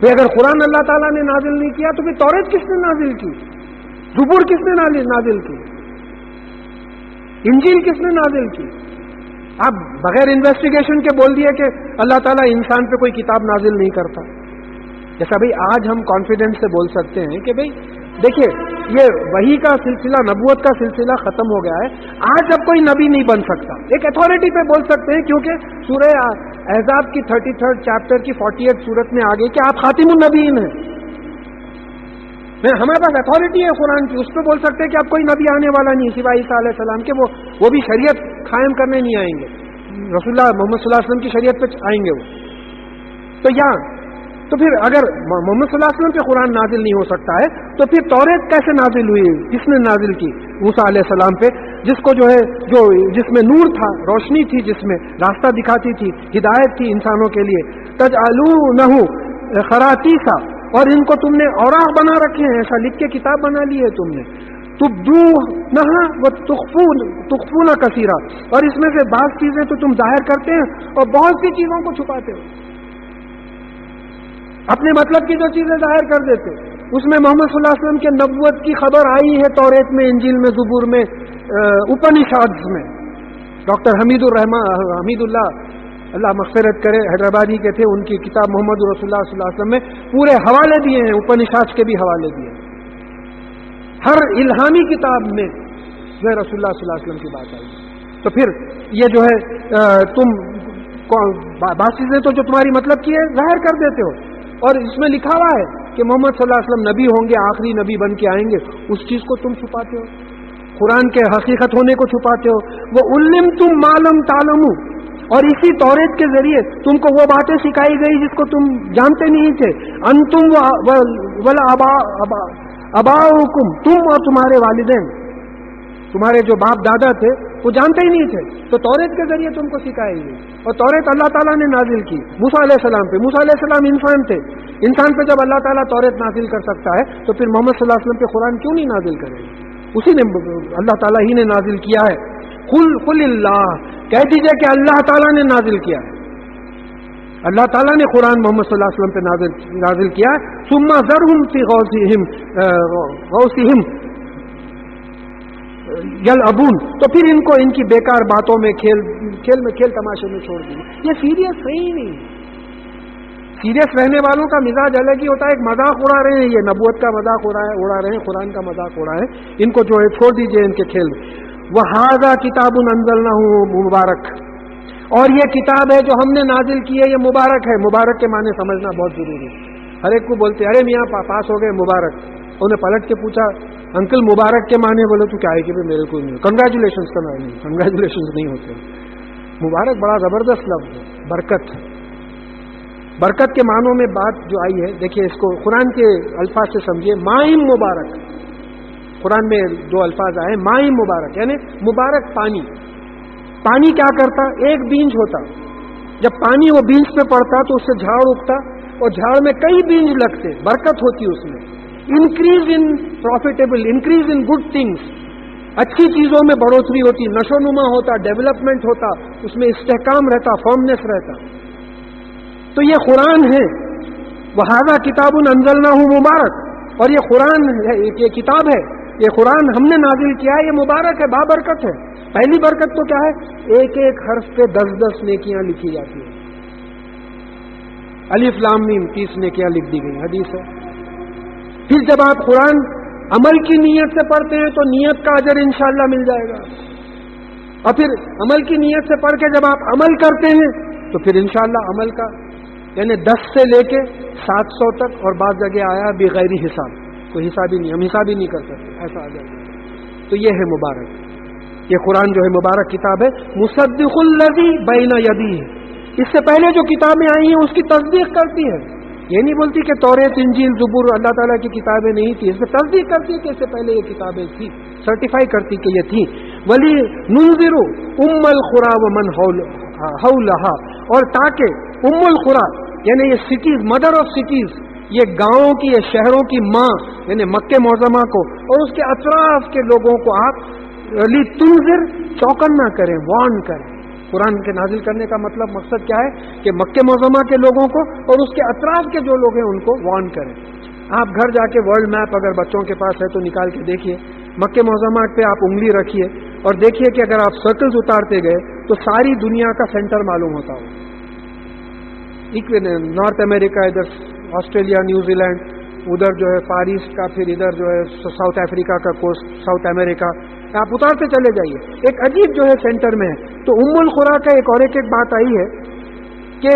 S1: پھر اگر قرآن اللہ تعالیٰ نے نازل نہیں کیا تو پھر توریت کس نے نازل کی, زبور کس نے نازل کی, انجیل کس نے نازل کی؟ اب بغیر انویسٹیگیشن کے بول دیا کہ اللہ تعالیٰ انسان پہ کوئی کتاب نازل نہیں کرتا. جیسا بھئی آج ہم کانفیڈنس سے بول سکتے ہیں کہ بھئی دیکھیے یہ وحی کا سلسلہ, نبوت کا سلسلہ ختم ہو گیا ہے, آج اب کوئی نبی نہیں بن سکتا. ایک اتھارٹی پہ بول سکتے ہیں کیونکہ سورہ احزاب کی 33 چیپٹر کی 48 سورت میں آگے کہ آپ خاتم النبیین ہیں. ہمارے پاس اتھارٹی ہے قرآن کی, اس پہ بول سکتے ہیں کہ اب کوئی نبی آنے والا نہیں سوائے عیسیٰ علیہ السلام کے, وہ بھی شریعت قائم کرنے نہیں آئیں گے, رسول اللہ محمد صلی اللہ علیہ وسلم کی شریعت پہ آئیں گے وہ. تو پھر اگر محمد صلی اللہ علیہ وسلم پہ قرآن نازل نہیں ہو سکتا ہے تو پھر توریت کیسے نازل ہوئی, کس نے نازل کی؟ موسیٰ علیہ السلام پہ, جس کو جس میں نور تھا, روشنی تھی, جس میں راستہ دکھاتی تھی, ہدایت تھی انسانوں کے لیے. تجعلونہ خراطیسا, اور ان کو تم نے اوراق بنا رکھے ہیں, ایسا لکھ کے کتاب بنا لی ہے تم نے. تبدونہا وتخفون کثیرا, اور اس میں سے بعض چیزیں تو تم ظاہر کرتے ہیں اور بہت سی چیزوں کو چھپاتے ہو. اپنے مطلب کی جو چیزیں ظاہر کر دیتے. اس میں محمد صلی اللہ علیہ وسلم کے نبوت کی خبر آئی ہے توریت میں, انجیل میں, زبور میں, اپنشادز میں. ڈاکٹر حمید اللہ اللہ مغفرت کرے, حیدرآبادی کے تھے, ان کی کتاب محمد رسول اللہ صلی اللہ علیہ وسلم میں پورے حوالے دیے ہیں, اپنشاد کے بھی حوالے دیے. ہر الہامی کتاب میں جو ہے رسول اللہ صلی اللہ علیہ وسلم کی بات آئی. تو پھر یہ جو ہے تم بعض چیزیں تو جو تمہاری مطلب کی ہے ظاہر کر دیتے ہو, اور اس میں لکھا ہوا ہے کہ محمد صلی اللہ علیہ وسلم نبی ہوں گے, آخری نبی بن کے آئیں گے, اس چیز کو تم چھپاتے ہو. قرآن کے حقیقت ہونے کو چھپاتے ہو. وہ علمتم ما لم تعلموا, اور اسی توریت کے ذریعے تم کو وہ باتیں سکھائی گئی جس کو تم جانتے نہیں تھے. انتم ولا اباؤکم, تم اور تمہارے والدین, تمہارے جو باپ دادا تھے وہ جانتے ہی نہیں تھے, تو توریت کے ذریعے تم کو سکھائی گئی. اور توریت اللہ تعالیٰ نے نازل کی موسیٰ علیہ السلام پہ. موسیٰ علیہ السلام انسان تھے, انسان پہ جب اللہ تعالیٰ توریت نازل کر سکتا ہے تو پھر محمد صلی اللہ علیہ وسلم پہ قرآن کیوں نہیں نازل کرے گا؟ اسی نے, اللہ تعالیٰ ہی نے نازل کیا ہے. قل اللہ, کہہ دیجئے کہ اللہ تعالیٰ نے نازل کیا ہے, اللہ تعالیٰ نے قرآن محمد صلی اللہ علیہ وسلم پہ نازل کیا ہے. ثم ذرہم فی غوثہم یلعبون, تو پھر ان کو ان کی بیکار باتوں میں کھیل تماشے میں چھوڑ دیں. یہ سیریس نہیں ہے. سیریس رہنے والوں کا مزاج الگ ہی ہوتا ہے. ایک مذاق اڑا رہے ہیں, یہ نبوت کا مذاق اڑا رہے ہیں, قرآن کا مذاق اڑا ہے, ان کو جو ہے چھوڑ دیجئے ان کے کھیل. وَهَذَا كِتَابٌ أَنزَلْنَاهُ مُبَارَكٌ, اور یہ کتاب ہے جو ہم نے نازل کی ہے, یہ مبارک ہے. مبارک کے معنی سمجھنا بہت ضروری ہے. ہر ایک کو بولتے ارے میاں پاس ہو گئے مبارک. انہیں پلٹ کے پوچھا انکل مبارک کے معنی, بولے تو کیا ہے کہ میرے کو نہیں, کنگریچولیشنز کا نہیں, کنگریچولیشنز نہیں ہوتے. مبارک بڑا زبردست لفظ ہے. برکت, برکت کے معنوں میں بات جو آئی ہے, دیکھیے اس کو قرآن کے الفاظ سے سمجھیے. مائم مبارک, قرآن میں دو الفاظ آئے, مائم مبارک یعنی مبارک پانی. پانی کیا کرتا, ایک بیج ہوتا, جب پانی وہ بیج پہ پڑتا تو اس سے جھاڑ اگتا, اور جھاڑ میں کئی بیج لگتے, برکت ہوتی اس میں. Increase in profitable, increase in good things, اچھی چیزوں میں بڑھوتری ہوتی, نشو نما ہوتا, ڈیولپمنٹ ہوتا, اس میں استحکام رہتا, فرمنس رہتا. تو یہ قرآن ہے. وَهَذَا كِتَابٌ أَنزَلْنَاهُ مُبَارَكٌ, اور یہ قرآن ہے, یہ کتاب ہے, یہ قرآن ہم نے نازل کیا ہے, یہ مبارک ہے, بابرکت ہے. پہلی برکت تو کیا ہے, ایک ایک حرف پہ 10 نیکیاں لکھی جاتی ہیں. الف لام میم 30 نیکیاں لکھ دی گئی, حدیث ہے. پھر جب آپ قرآن عمل کی نیت سے پڑھتے ہیں تو نیت کا اجر انشاءاللہ مل جائے گا، اور پھر عمل کی نیت سے پڑھ کے جب آپ عمل کرتے ہیں تو پھر انشاءاللہ عمل کا یعنی 10 سے لے کے 700 تک، اور بعض جگہ آیا بغیر حساب، کوئی حساب ہی نہیں، ہم حساب ہی نہیں کر سکتے، ایسا آ جائے۔ تو یہ ہے مبارک، یہ قرآن جو ہے مبارک کتاب ہے، مصدق الذی بین یدیہ، اس سے پہلے جو کتابیں آئی ہیں اس کی تصدیق کرتی ہے، یہ نہیں بولتی کہ توریت انجیل زبور اللہ تعالیٰ کی کتابیں نہیں تھی، اس میں تصدیق کرتی ہے کہ اس سے پہلے یہ کتابیں تھی، سرٹیفائی کرتی کہ یہ تھی۔ ولی ننذر ام القری ومن حولھا، اور تاکہ ام القری یعنی یہ سٹیز، مدر آف سٹیز، یہ گاؤں کی، یہ شہروں کی ماں یعنی مکہ معظمہ کو اور اس کے اطراف کے لوگوں کو آپ علی تنذر چوکن نہ کریں، وارن کریں۔ قرآن کے نازل کرنے کا مطلب مقصد کیا ہے کہ مکہ معظمہ کے لوگوں کو اور اس کے اطراف کے جو لوگ ہیں ان کو وارن کریں۔ آپ گھر جا کے ورلڈ میپ اگر بچوں کے پاس ہے تو نکال کے دیکھیے، مکہ معظمہ پہ آپ انگلی رکھیے اور دیکھیے کہ اگر آپ سرکلز اتارتے گئے تو ساری دنیا کا سینٹر معلوم ہوتا ہو، نارتھ امریکہ، ادھر آسٹریلیا، نیوزی لینڈ، ادھر جو ہے فار ایسٹ کا، پھر ادھر جو ہے ساؤتھ افریقہ کا کوسٹ، ساؤتھ امریکہ، آپ اتارتے چلے جائیے، ایک عجیب جو ہے سینٹر میں ہے۔ تو ام القری کا ایک اور ایک بات آئی ہے کہ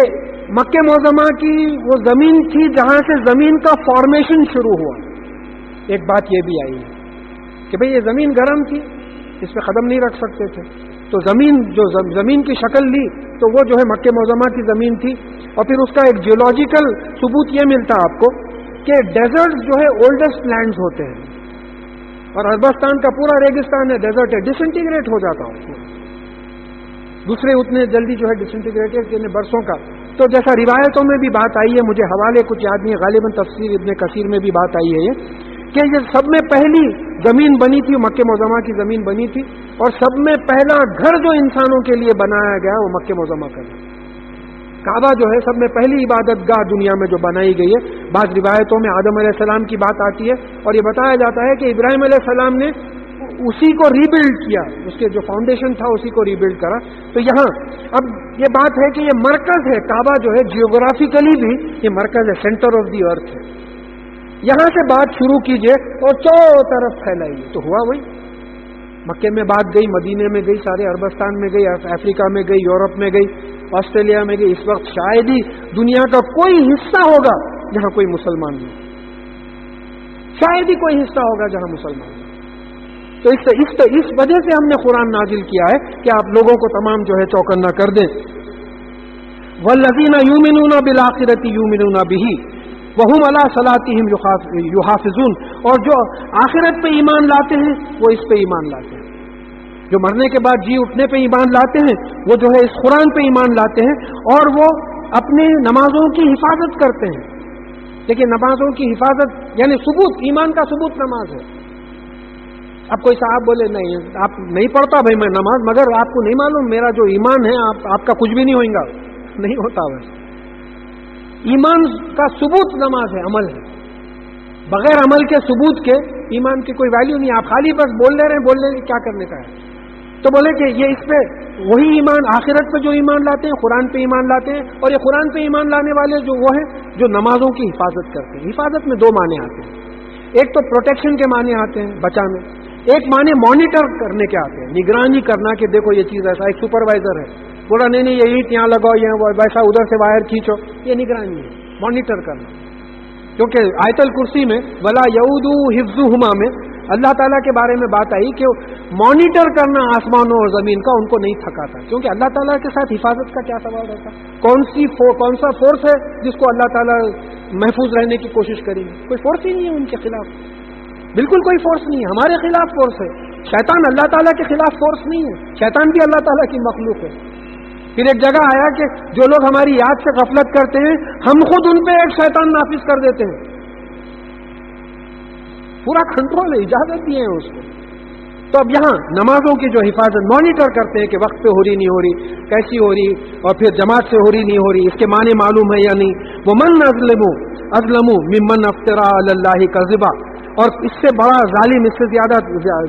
S1: مکہ معظمہ کی وہ زمین تھی جہاں سے زمین کا فارمیشن شروع ہوا، ایک بات یہ بھی آئی ہے کہ بھئی یہ زمین گرم تھی، اس پہ قدم نہیں رکھ سکتے تھے، تو زمین جو زمین کی شکل لی تو وہ جو ہے مکہ معظمہ کی زمین تھی۔ اور پھر اس کا ایک جیولوجیکل ثبوت یہ ملتا آپ کو کہ ڈیزرٹ جو ہے اولڈسٹ لینڈز ہوتے ہیں، اور عربستان کا پورا ریگستان ہے، ڈیزرٹ ہے، ڈسنٹیگریٹ ہو جاتا ہو، دوسرے اتنے جلدی جو ہے ڈسنٹیگریٹڈ یعنی برسوں کا۔ تو جیسا روایتوں میں بھی بات آئی ہے، مجھے حوالے کچھ یاد نہیں، غالباً تفسیر ابن کثیر میں بھی بات آئی ہے یہ کہ یہ سب میں پہلی زمین بنی تھی، مکہ معظمہ کی زمین بنی تھی، اور سب میں پہلا گھر جو انسانوں کے لیے بنایا گیا وہ مکہ معظمہ کا ہے۔ کعبہ جو ہے سب میں پہلی عبادت گاہ دنیا میں جو بنائی گئی ہے۔ بعض روایتوں میں آدم علیہ السلام کی بات آتی ہے اور یہ بتایا جاتا ہے کہ ابراہیم علیہ السلام نے اسی کو ری بلڈ کیا، اس کے جو فاؤنڈیشن تھا اسی کو ری بلڈ کرا۔ تو یہاں اب یہ بات ہے کہ یہ مرکز ہے، کعبہ جو ہے جیوگرافیکلی بھی یہ مرکز ہے، سینٹر آف دی ارتھ ہے۔ یہاں سے بات شروع کیجئے اور چاروں طرف پھیلائیے، تو ہوا وہی، مکے میں بات گئی، مدینے میں گئی، سارے عربستان میں گئی، افریقہ میں گئی، یورپ میں گئی، آسٹریلیا میں گئی۔ اس وقت شاید ہی دنیا کا کوئی حصہ ہوگا جہاں کوئی مسلمان نہیں، شاید ہی کوئی حصہ ہوگا جہاں مسلمان نہیں۔ تو اس وجہ سے ہم نے قرآن نازل کیا ہے کہ آپ لوگوں کو تمام جو ہے چوکنا کر دیں۔ وَالَّذِينَ يُؤْمِنُونَ بِالْآخِرَةِ يُؤْمِنُونَ بِهِ وَهُمْ عَلَىٰ صَلَاتِهِمْ يُحَافِظُونَ، اور جو آخرت پہ ایمان لاتے ہیں وہ اس پہ ایمان لاتے ہیں، جو مرنے کے بعد جی اٹھنے پہ ایمان لاتے ہیں وہ جو ہے اس قرآن پہ ایمان لاتے ہیں، اور وہ اپنی نمازوں کی حفاظت کرتے ہیں۔ لیکن نمازوں کی حفاظت یعنی ثبوت، ایمان کا ثبوت نماز ہے۔ اب کوئی صاحب بولے نہیں آپ نہیں پڑھتا بھائی میں نماز، مگر آپ کو نہیں معلوم میرا جو ایمان ہے آپ کا کچھ بھی نہیں ہوگا، نہیں ہوتا بس۔ ایمان کا ثبوت نماز ہے، عمل ہے، بغیر عمل کے ثبوت کے ایمان کی کوئی ویلیو نہیں۔ آپ خالی بس بول لے رہے ہیں، بولنے کیا کرنے کا ہے؟ تو بولے کہ یہ اس پہ وہی ایمان، آخرت پہ جو ایمان لاتے ہیں، قرآن پہ ایمان لاتے ہیں، اور یہ قرآن پہ ایمان لانے والے جو وہ ہیں جو نمازوں کی حفاظت کرتے ہیں۔ حفاظت میں دو معنی آتے ہیں، ایک تو پروٹیکشن کے معنی آتے ہیں، بچانے، ایک معنی مانیٹر کرنے کے آتے ہیں، نگرانی کرنا کہ دیکھو یہ چیز ایسا، ایک سپروائزر ہے بولا نہیں نہیں یہ اینٹ یہاں لگاؤ، یہ ویسا ادھر سے وائر کھینچو، یہ نگرانی ہے، مانیٹر کرنا۔ کیونکہ آیت الکرسی میں ولا یعودو حفظہما میں اللہ تعالیٰ کے بارے میں بات آئی کہ مانیٹر کرنا آسمانوں اور زمین کا ان کو نہیں تھکاتا، کیونکہ اللہ تعالیٰ کے ساتھ حفاظت کا کیا سوال رہتا؟ کون سا فورس ہے جس کو اللہ تعالیٰ محفوظ رہنے کی کوشش کریں گے؟ کوئی فورس ہی نہیں ہے ان کے خلاف، بالکل کوئی فورس نہیں ہے۔ ہمارے خلاف فورس ہے، شیطان اللہ تعالیٰ کے خلاف فورس نہیں ہے، شیطان بھی اللہ تعالیٰ کی مخلوق ہے۔ پھر ایک جگہ آیا کہ جو لوگ ہماری یاد سے غفلت کرتے ہیں ہم خود ان پہ ایک شیطان نافذ کر دیتے ہیں، پورا کنٹرول ہے، اجازت دی ہے اس کو۔ تو اب یہاں نمازوں کی جو حفاظت مانیٹر کرتے ہیں کہ وقت پہ ہو رہی نہیں ہو رہی، کیسی ہو رہی، اور پھر جماعت سے ہو رہی نہیں ہو رہی، اس کے معنی معلوم ہے یا نہیں۔ وَمَنْ أَظْلَمُ مِمَّنْ افْتَرَىٰ عَلَى اللَّهِ كَذِبًا، اور اس سے بڑا ظالم، اس سے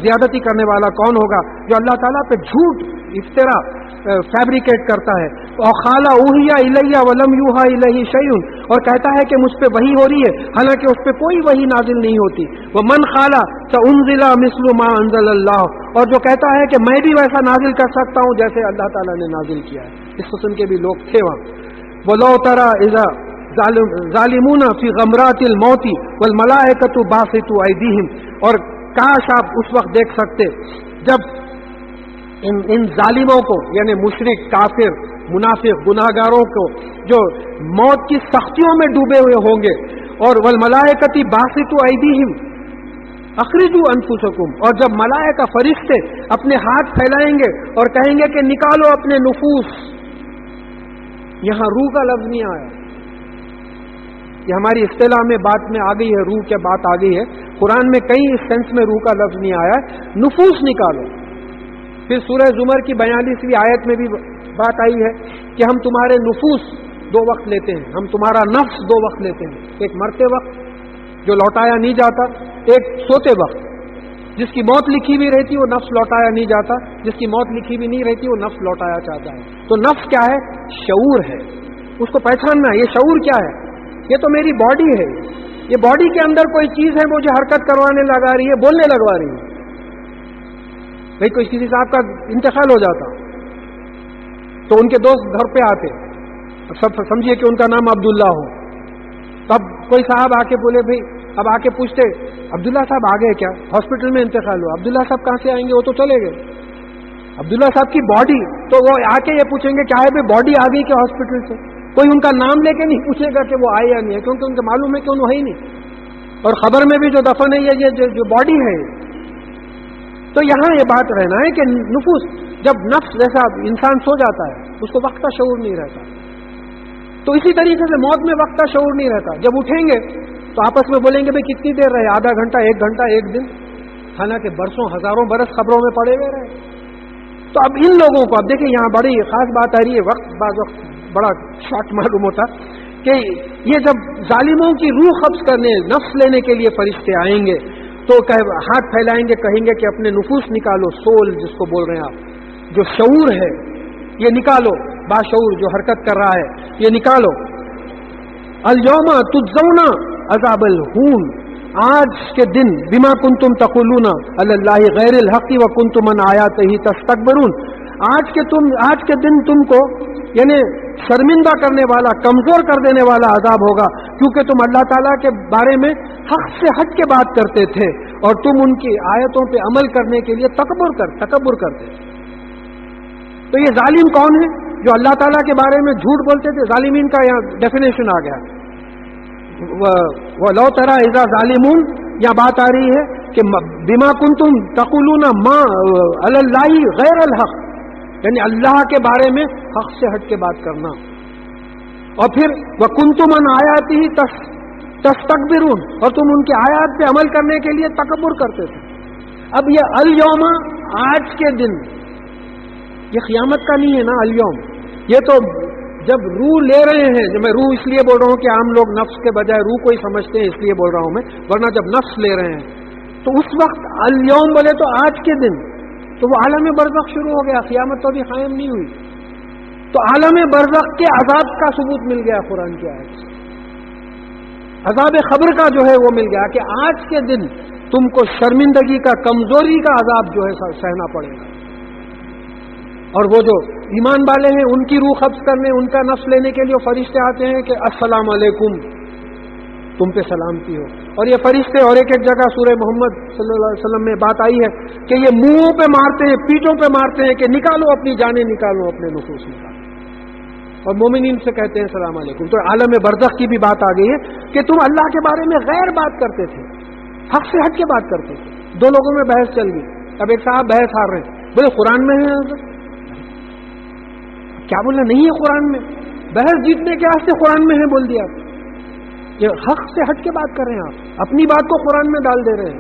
S1: زیادتی کرنے والا کون ہوگا جو اللہ تعالیٰ پہ جھوٹ افترا فیبریکیٹ کرتا ہے. اور خالا اوحیا الیہ ولم یوحا الیہ شیء, اور کہتا ہے کہ مجھ پہ وحی ہو رہی ہے حالانکہ اس پہ کوئی وحی نازل نہیں ہوتی. ومن خالا سانزل مثل ما انزل اللہ, اور جو کہتا ہے کہ میں بھی ویسا نازل کر سکتا ہوں جیسے اللہ تعالیٰ نے نازل کیا ہے. اس قسم کے بھی لوگ تھے وہاں. وَلَوْ تَرَى إِذَا ظالمون فی غمرات الموت والملائکۃ باسطوا ایدیہم, اور کاش آپ اس وقت دیکھ سکتے جب ان ظالموں کو یعنی مشرک, کافر, منافق, گناہگاروں کو جو موت کی سختیوں میں ڈوبے ہوئے ہوں گے, اور والملائکۃ باسطوا ایدیہم اخرجوا انفسکم, اور جب ملائکہ فرشتے اپنے ہاتھ پھیلائیں گے اور کہیں گے کہ نکالو اپنے نفوس. یہاں روح کا لفظ نہیں آیا, یہ ہماری اصطلاح میں بات میں آ گئی ہے, روح کے بات آ گئی ہے. قرآن میں کئی اس سینس میں روح کا لفظ نہیں آیا ہے. نفوس نکالو. پھر سورہ زمر کی 42ویں آیت میں بھی بات آئی ہے کہ ہم تمہارے نفوس 2 وقت لیتے ہیں, ہم تمہارا نفس 2 وقت لیتے ہیں, ایک مرتے وقت جو لوٹایا نہیں جاتا, ایک سوتے وقت جس کی موت لکھی بھی رہتی وہ نفس لوٹایا نہیں جاتا, جس کی موت لکھی بھی نہیں رہتی وہ نفس لوٹایا جاتا ہے. تو نفس کیا ہے؟ شعور ہے, اس کو پہچاننا ہے. یہ شعور کیا ہے؟ یہ تو میری باڈی ہے, یہ باڈی کے اندر کوئی چیز ہے مجھے حرکت کروانے لگا رہی ہے, بولنے لگوا رہی ہے. بھئی کوئی کسی صاحب کا انتقال ہو جاتا تو ان کے دوست گھر پہ آتے, سب سمجھیے کہ ان کا نام عبداللہ ہو, تب کوئی صاحب آ کے بولے, بھئی اب آ کے پوچھتے عبداللہ صاحب آ گئے کیا, ہاسپٹل میں انتقال ہوا. عبداللہ صاحب کہاں سے آئیں گے, وہ تو چلے گئے. عبداللہ صاحب کی باڈی, تو وہ آ کے یہ پوچھیں گے کیا ہے بھئی باڈی آ گئی کیا ہاسپٹل سے. کوئی ان کا نام لے کے نہیں پوچھے گا کہ وہ آئے یا نہیں ہے, کیونکہ ان کو معلوم ہے کہ انہوں ہے ہی نہیں. اور خبر میں بھی جو دفن ہے یہ جو باڈی ہے. تو یہاں یہ بات رہنا ہے کہ نفوس, جب نفس جیسا انسان سو جاتا ہے اس کو وقت کا شعور نہیں رہتا, تو اسی طریقے سے موت میں وقت کا شعور نہیں رہتا. جب اٹھیں گے تو آپس میں بولیں گے بھئی کتنی دیر رہے, آدھا گھنٹہ, 1 گھنٹہ, 1 دن, حالانکہ برسوں ہزاروں برس خبروں میں پڑے ہوئے رہے. تو اب ان لوگوں کو, اب دیکھیں یہاں بڑی خاص بات آ رہی ہے, بعض وقت بڑا شارٹ معلوم ہوتا کہ یہ جب ظالموں کی روح قبض کرنے, نفس لینے کے لیے فرشتے آئیں گے تو ہاتھ پھیلائیں گے, کہیں گے کہ اپنے نفوس نکالو, سول جس کو بول رہے ہیں آپ, جو شعور ہے یہ نکالو, باشعور جو حرکت کر رہا ہے یہ نکالو. الیوم تجزون عذاب الہون, آج کے دن بما کنتم تقولون علی اللہ غیر الحق وکنتم عن آیاتہ تستکبرون, آج کے دن تم کو یعنی شرمندہ کرنے والا, کمزور کر دینے والا عذاب ہوگا, کیونکہ تم اللہ تعالیٰ کے بارے میں حق سے ہٹ کے بات کرتے تھے اور تم ان کی آیتوں پہ عمل کرنے کے لیے تکبر کرتے تھے. تو یہ ظالم کون ہے؟ جو اللہ تعالیٰ کے بارے میں جھوٹ بولتے تھے. ظالمین کا یہاں ڈیفینیشن آ گیا. وَلَوْ تَرَى إِذَا ظَالِمُونَ, یہاں بات آ رہی ہے کہ بما کنتم تقولون ما علی اللہ غیر الحق, یعنی اللہ کے بارے میں حق سے ہٹ کے بات کرنا. اور پھر وَكُنْتُمْ عَنْ آيَاتِهِ تَسْتَكْبِرُونَ, اور تم ان کے آیات پہ عمل کرنے کے لیے تکبر کرتے تھے. اب یہ الیوم, آج کے دن, یہ قیامت کا نہیں ہے نا الیوم, یہ تو جب روح لے رہے ہیں. میں روح اس لیے بول رہا ہوں کہ عام لوگ نفس کے بجائے روح کو ہی سمجھتے ہیں, اس لیے بول رہا ہوں میں, ورنہ جب نفس لے رہے ہیں تو اس وقت الیوم بولے تو آج کے دن, تو وہ عالم برزخ شروع ہو گیا, قیامت تو ابھی قائم نہیں ہوئی. تو عالم برزخ کے عذاب کا ثبوت مل گیا قرآن کی آیت سے. عذاب قبر کا جو ہے وہ مل گیا کہ آج کے دن تم کو شرمندگی کا, کمزوری کا عذاب جو ہے سہنا پڑے گا. اور وہ جو ایمان والے ہیں ان کی روح قبض کرنے, ان کا نفس لینے کے لیے فرشتے آتے ہیں کہ السلام علیکم, تم پہ سلامتی ہو. اور یہ فرشتے, اور ایک جگہ سورہ محمد صلی اللہ علیہ وسلم میں بات آئی ہے کہ یہ منہوں پہ مارتے ہیں, پیٹوں پہ مارتے ہیں کہ نکالو اپنی جانیں, نکالو اپنے نفوس نکالو, اور مومنین سے کہتے ہیں السلام علیکم. تو عالم برزخ کی بھی بات آ گئی ہے کہ تم اللہ کے بارے میں غیر بات کرتے تھے, حق سے ہٹ کے بات کرتے تھے. 2 لوگوں میں بحث چل گئی. اب ایک صاحب بحث ہار رہے ہیں, بولے قرآن میں ہے, کیا بولنا نہیں ہے قرآن میں, بحث جیتنے کے واسطے قرآن میں ہے بول دیا. یہ حق سے ہٹ کے بات کر رہے ہیں آپ, اپنی بات کو قرآن میں ڈال دے رہے ہیں.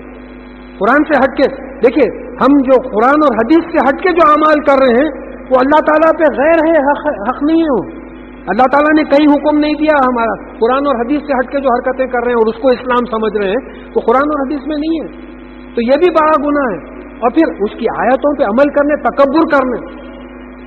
S1: قرآن سے ہٹ کے دیکھیے, ہم جو قرآن اور حدیث سے ہٹ کے جو اعمال کر رہے ہیں وہ اللہ تعالیٰ پہ غیر ہے, حق نہیں ہے. اللہ تعالیٰ نے کہیں حکم نہیں دیا ہمارا, قرآن اور حدیث سے ہٹ کے جو حرکتیں کر رہے ہیں اور اس کو اسلام سمجھ رہے ہیں تو قرآن اور حدیث میں نہیں ہے. تو یہ بھی بڑا گناہ ہے. اور پھر اس کی آیتوں پہ عمل کرنے, تکبر کرنے,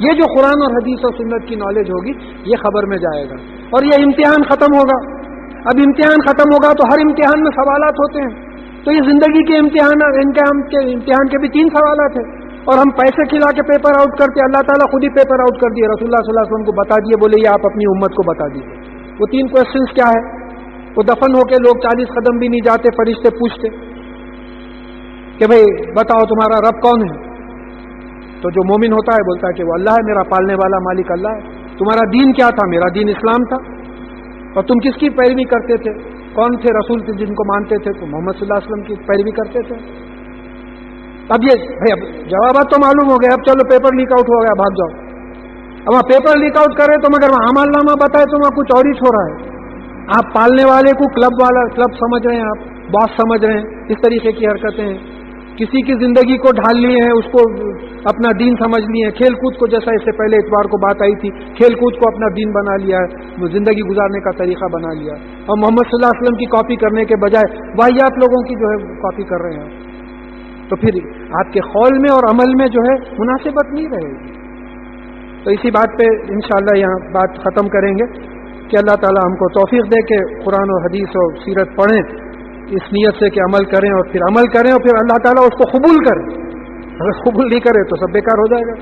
S1: یہ جو قرآن اور حدیث اور سنت کی نالج ہوگی یہ خبر میں جائے گا. اور یہ امتحان ختم ہوگا. اب امتحان ختم ہوگا تو ہر امتحان میں سوالات ہوتے ہیں. تو یہ زندگی کے امتحان کے بھی 3 سوالات ہیں. اور ہم پیسے کھلا کے پیپر آؤٹ کرتے. اللہ تعالیٰ خود ہی پیپر آؤٹ کر دیے. رسول اللہ صلی اللہ علیہ وسلم کو بتا دیے, بولے یہ آپ اپنی امت کو بتا دیجیے. وہ 3 کوشچنس کیا ہے؟ وہ دفن ہو کے لوگ 40 قدم بھی نہیں جاتے, فرشتے پوچھتے کہ بھئی بتاؤ تمہارا رب کون ہے؟ تو جو مومن ہوتا ہے بولتا ہے کہ وہ اللہ ہے, میرا پالنے والا مالک اللہ ہے. تمہارا دین کیا تھا؟ میرا دین اسلام تھا. اور تم کس کی پیروی کرتے تھے؟ کون تھے رسول جن کو مانتے تھے؟ تو محمد صلی اللہ علیہ وسلم کی پیروی کرتے تھے. اب یہ بھائی اب جوابات تو معلوم ہو گئے. اب چلو پیپر لیک آؤٹ ہو گیا, بھاگ جاؤ. اب وہاں پیپر لیک آؤٹ کرے تو مگر وہاں عمل نامہ بتائے تو وہاں کچھ اور ہی ہو رہا ہے. آپ پالنے والے کو کلب سمجھ رہے ہیں, آپ باس سمجھ رہے ہیں. اس طریقے کی حرکتیں ہیں. کسی کی زندگی کو ڈھال لیے ہیں, اس کو اپنا دین سمجھ لیے ہیں. کھیل کود کو, جیسا اس سے پہلے اتوار کو بات آئی تھی, کھیل کود کو اپنا دین بنا لیا ہے, وہ زندگی گزارنے کا طریقہ بنا لیا. اور محمد صلی اللہ علیہ وسلم کی کاپی کرنے کے بجائے واحد لوگوں کی جو ہے کاپی کر رہے ہیں. تو پھر آپ کے قول میں اور عمل میں جو ہے مناسبت نہیں رہے گی. تو اسی بات پہ انشاءاللہ یہاں بات ختم کریں گے کہ اللہ تعالی ہم کو توفیق دے کہ قرآن و حدیث اور سیرت پڑھیں اس نیت سے کہ عمل کریں, اور پھر عمل کریں, اور پھر اللہ تعالیٰ اس کو قبول کرے. اگر قبول نہیں کرے تو سب بیکار ہو جائے گا.